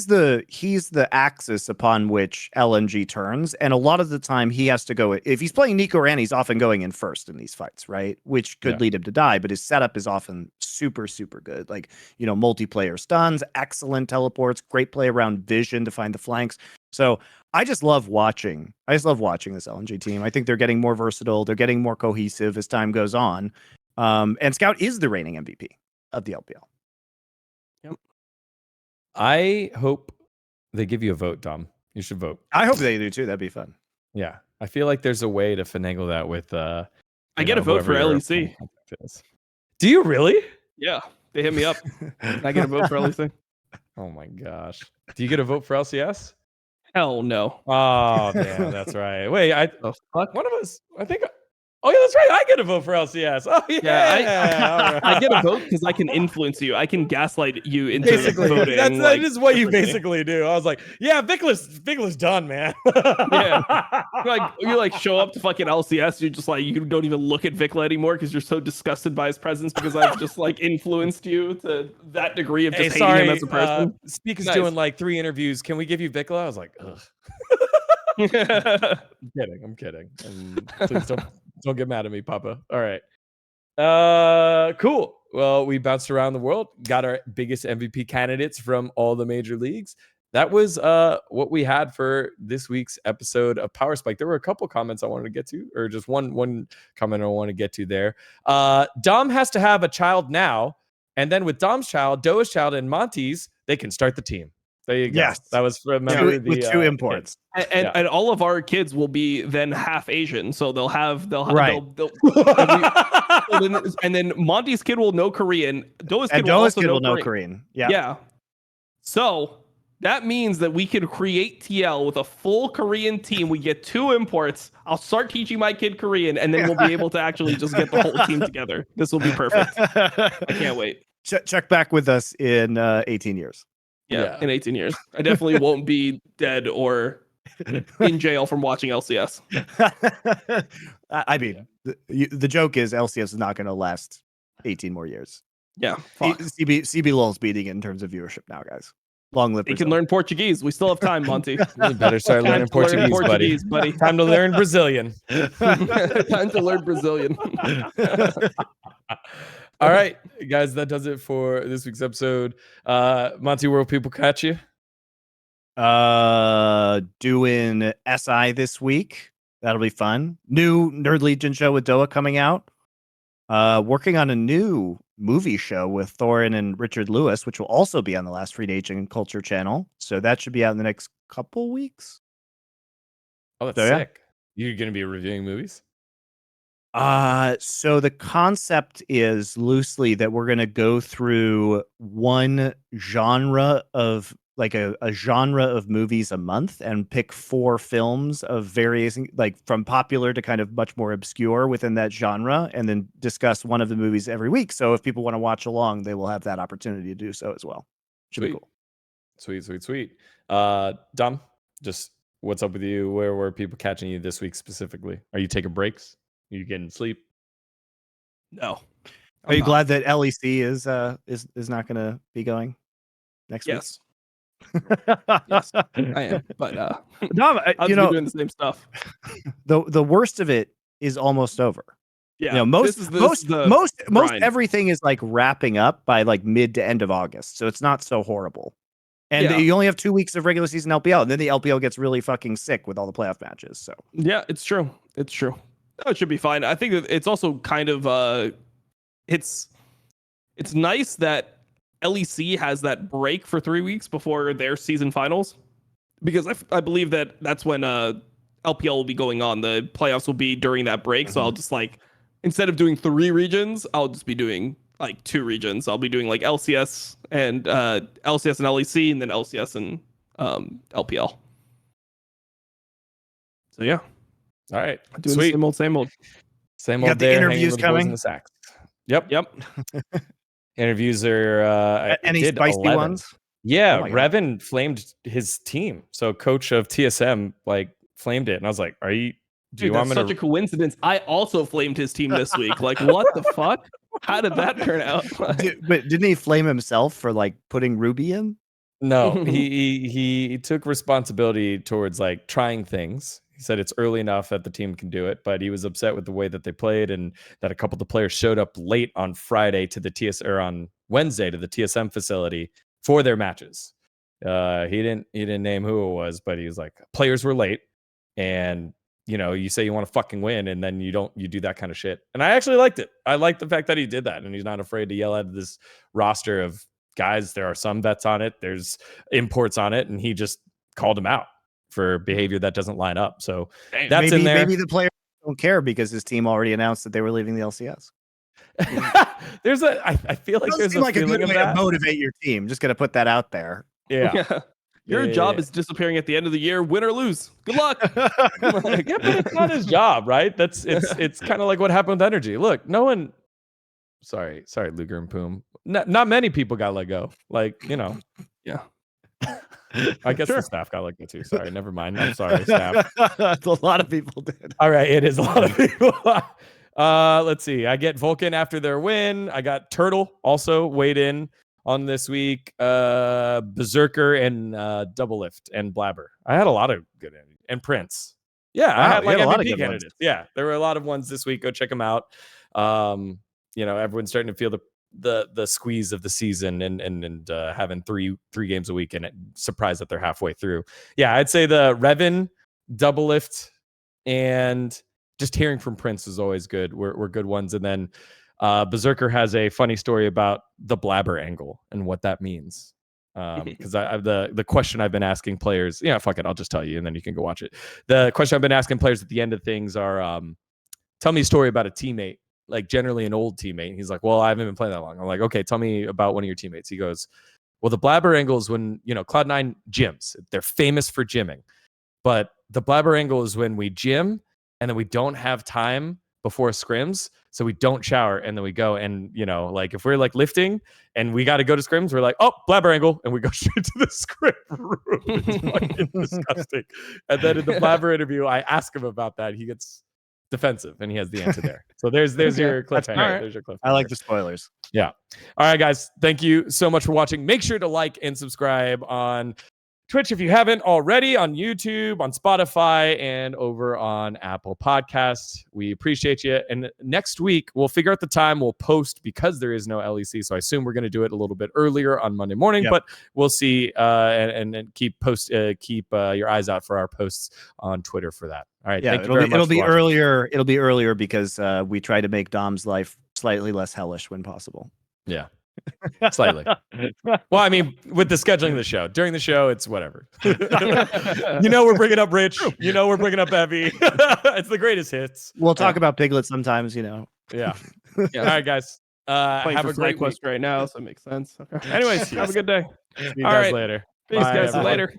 the axis upon which LNG turns, and a lot of the time he has to go. If he's playing Nico Ran, he's often going in first in these fights, right? Which could lead him to die, but his setup is often super good. Like multiplayer stuns, excellent teleports, great play around vision to find the flanks. So I just love watching. This LNG team. I think they're getting more versatile. They're getting more cohesive as time goes on. And Scout is the reigning MVP of the LPL. Yep. I hope they give you a vote, Dom. You should vote. I hope they do too. That'd be fun. Yeah, I feel like there's a way to finagle that with. I get a vote for LEC. Do you really? Yeah, they hit me up. I get a vote for LEC. Oh my gosh. Do you get a vote for LCS? Hell no. Oh, damn, that's right. Wait, one of us, I think. Oh, yeah, that's right. I get a vote for LCS. Oh, yeah. I get a vote because I can influence you. I can gaslight you into voting. That is what you basically do. I was like, yeah, Mykles done, man. Yeah. You like show up to fucking LCS. You're just like, you don't even look at Vikla anymore because you're so disgusted by his presence because I've just like influenced you to that degree of just hating him as a person. Speak is doing like 3 interviews. Can we give you Vikla? I was like, ugh. I'm kidding. And please don't get mad at me, Papa. All right. Cool. Well, we bounced around the world, got our biggest MVP candidates from all the major leagues. That was what we had for this week's episode of Power Spike. There were a couple comments I wanted to get to, or just one comment I want to get to there. Dom has to have a child now, and then with Dom's child, Doa's child, and Monty's, they can start the team. There you go. Yes. That was with 2 imports. And all of our kids will be then half Asian, so they'll have right. And then Monty's kid will know Korean. Doa's kid will know Korean. Yeah. So that means that we can create TL with a full Korean team. We get 2 imports. I'll start teaching my kid Korean, and then we'll be able to actually just get the whole team together. This will be perfect. I can't wait. check back with us in 18 years. Yeah, in 18 years. I definitely won't be dead or in jail from watching LCS. I mean, the joke is LCS is not going to last 18 more years. Yeah, fuck. CB LOL's beating it in terms of viewership now, guys. Long live He Brazil. can learn Portuguese. We still have time, Monty. You better start learning Portuguese, buddy. Time to learn Brazilian. Time to learn Brazilian. All right, guys, that does it for this week's episode. Monty, where will people catch you? Doing SI this week. That'll be fun. New Nerd Legion show with Doa coming out. Working on a new movie show with Thorin and Richard Lewis, which will also be on the Last Free Nation Culture channel. So that should be out in the next couple weeks. Oh, that's So, sick. You're going to be reviewing movies? So the concept is loosely that we're going to go through one genre of like a genre of movies a month and pick 4 films of various, like from popular to kind of much more obscure within that genre, and then discuss one of the movies every week. So if people want to watch along, they will have that opportunity to do so as well. Should be cool. Sweet. Dom, just what's up with you? Where were people catching you this week specifically? Are you taking breaks? Are you getting sleep? No. Are you glad that LEC is not going to be going next week? Yes. Yes, I am. But Dom, I'll be doing the same stuff. The worst of it is almost over. Yeah, most everything is like wrapping up by like mid to end of August, so it's not so horrible. And you only have 2 weeks of regular season LPL, and then the LPL gets really fucking sick with all the playoff matches. So yeah, it's true. No, it should be fine. I think that it's also kind of it's nice that LEC has that break for 3 weeks before their season finals, because I believe that that's when LPL will be going on. The playoffs will be during that break. So I'll just like, instead of doing 3 regions, I'll just be doing like 2 regions. I'll be doing like LCS and LEC, and then LCS and LPL. So yeah. All right. Doing Sweet. the same old. Same you old got the there, interviews hanging with the boys in coming. the sacks. Yep. Interviews are any spicy 11. ones? Yeah, Oh my God. Revan flamed his team. So coach of TSM like flamed it, and I was like, "Are you? Do you Dude, want that's me such a coincidence. I also flamed his team this week. Like, what the fuck? How did that turn out? But didn't he flame himself for like putting Ruby in? No, he took responsibility towards like trying things. He said it's early enough that the team can do it, but he was upset with the way that they played and that a couple of the players showed up late on Friday to the on Wednesday to the TSM facility for their matches. He didn't name who it was, but he was like, players were late, and you say you want to fucking win, and then you do that kind of shit. And I actually liked it. I liked the fact that he did that, and he's not afraid to yell at this roster of guys. There are some vets on it, there's imports on it, and he just called them out for behavior that doesn't line up. So that's in there. Maybe the players don't care because his team already announced that they were leaving the LCS. I feel like there's a feeling good of way that. to motivate your team. Just gonna put that out there. Yeah. Your job is disappearing at the end of the year, win or lose. Good luck. Yeah, but it's not his job, right? It's kind of like what happened with Energy. Look, no one. Sorry, Luger and Poom. Not many people got let go. Like, Yeah. I guess the staff got let go too. Sorry, never mind. I'm sorry, staff. A lot of people did. All right, it is a lot of people. Let's see. I get Vulcan after their win. I got Turtle also weighed in on this week. Berserker and Double Lift and Blabber. I had a lot of good and Prince. Yeah, Wow, I had like a lot of MVP good candidates. ones. Yeah, there were a lot of ones this week. Go check them out. Everyone's starting to feel the squeeze of the season and having three games a week, and surprised that they're halfway through. Yeah, I'd say the Revan, Double Lift, and just hearing from Prince is always good. We're good ones. And then Berserker has a funny story about the Blabber angle and what that means. Because the question I've been asking players, fuck it, I'll just tell you, and then you can go watch it. The question I've been asking players at the end of things are, tell me a story about a teammate, like generally an old teammate. He's like, well, I haven't been playing that long. I'm like, okay, tell me about one of your teammates. He goes, well, the Blabber angle is when, Cloud9 gyms. They're famous for gymming. But the Blabber angle is when we gym and then we don't have time before scrims, so we don't shower and then we go. And you know, like if we're like lifting and we got to go to scrims, we're like, oh, blabber angle, and we go straight to the scrim room. It's fucking disgusting. And then in the blabber interview, I ask him about that. He gets defensive and he has the answer there. So there's your cliffhanger. Right. There's your cliffhanger. I like the spoilers. Yeah. All right, guys. Thank you so much for watching. Make sure to like and subscribe on Twitch if you haven't already, on YouTube, on Spotify, and over on Apple Podcasts. We appreciate you. And next week, we'll figure out the time. We'll post because there is no LEC. So I assume we're going to do it a little bit earlier on Monday morning, but we'll see. And keep your eyes out for our posts on Twitter for that. All right. Yeah, thank you very much. It'll be for watching. earlier. It'll be earlier because we try to make Dom's life slightly less hellish when possible. Yeah. Slightly. Well, I mean, with the scheduling of the show, during the show, it's whatever. You know, we're bringing up Rich. You know, we're bringing up Evie. It's the greatest hits. We'll talk about Piglet sometimes, you know. Yeah. All right, guys. Have a great week FlyQuest right now, so it makes sense. Okay. Anyways, have a good day. See you All guys right. later. Peace, Bye, guys. everyone. Later.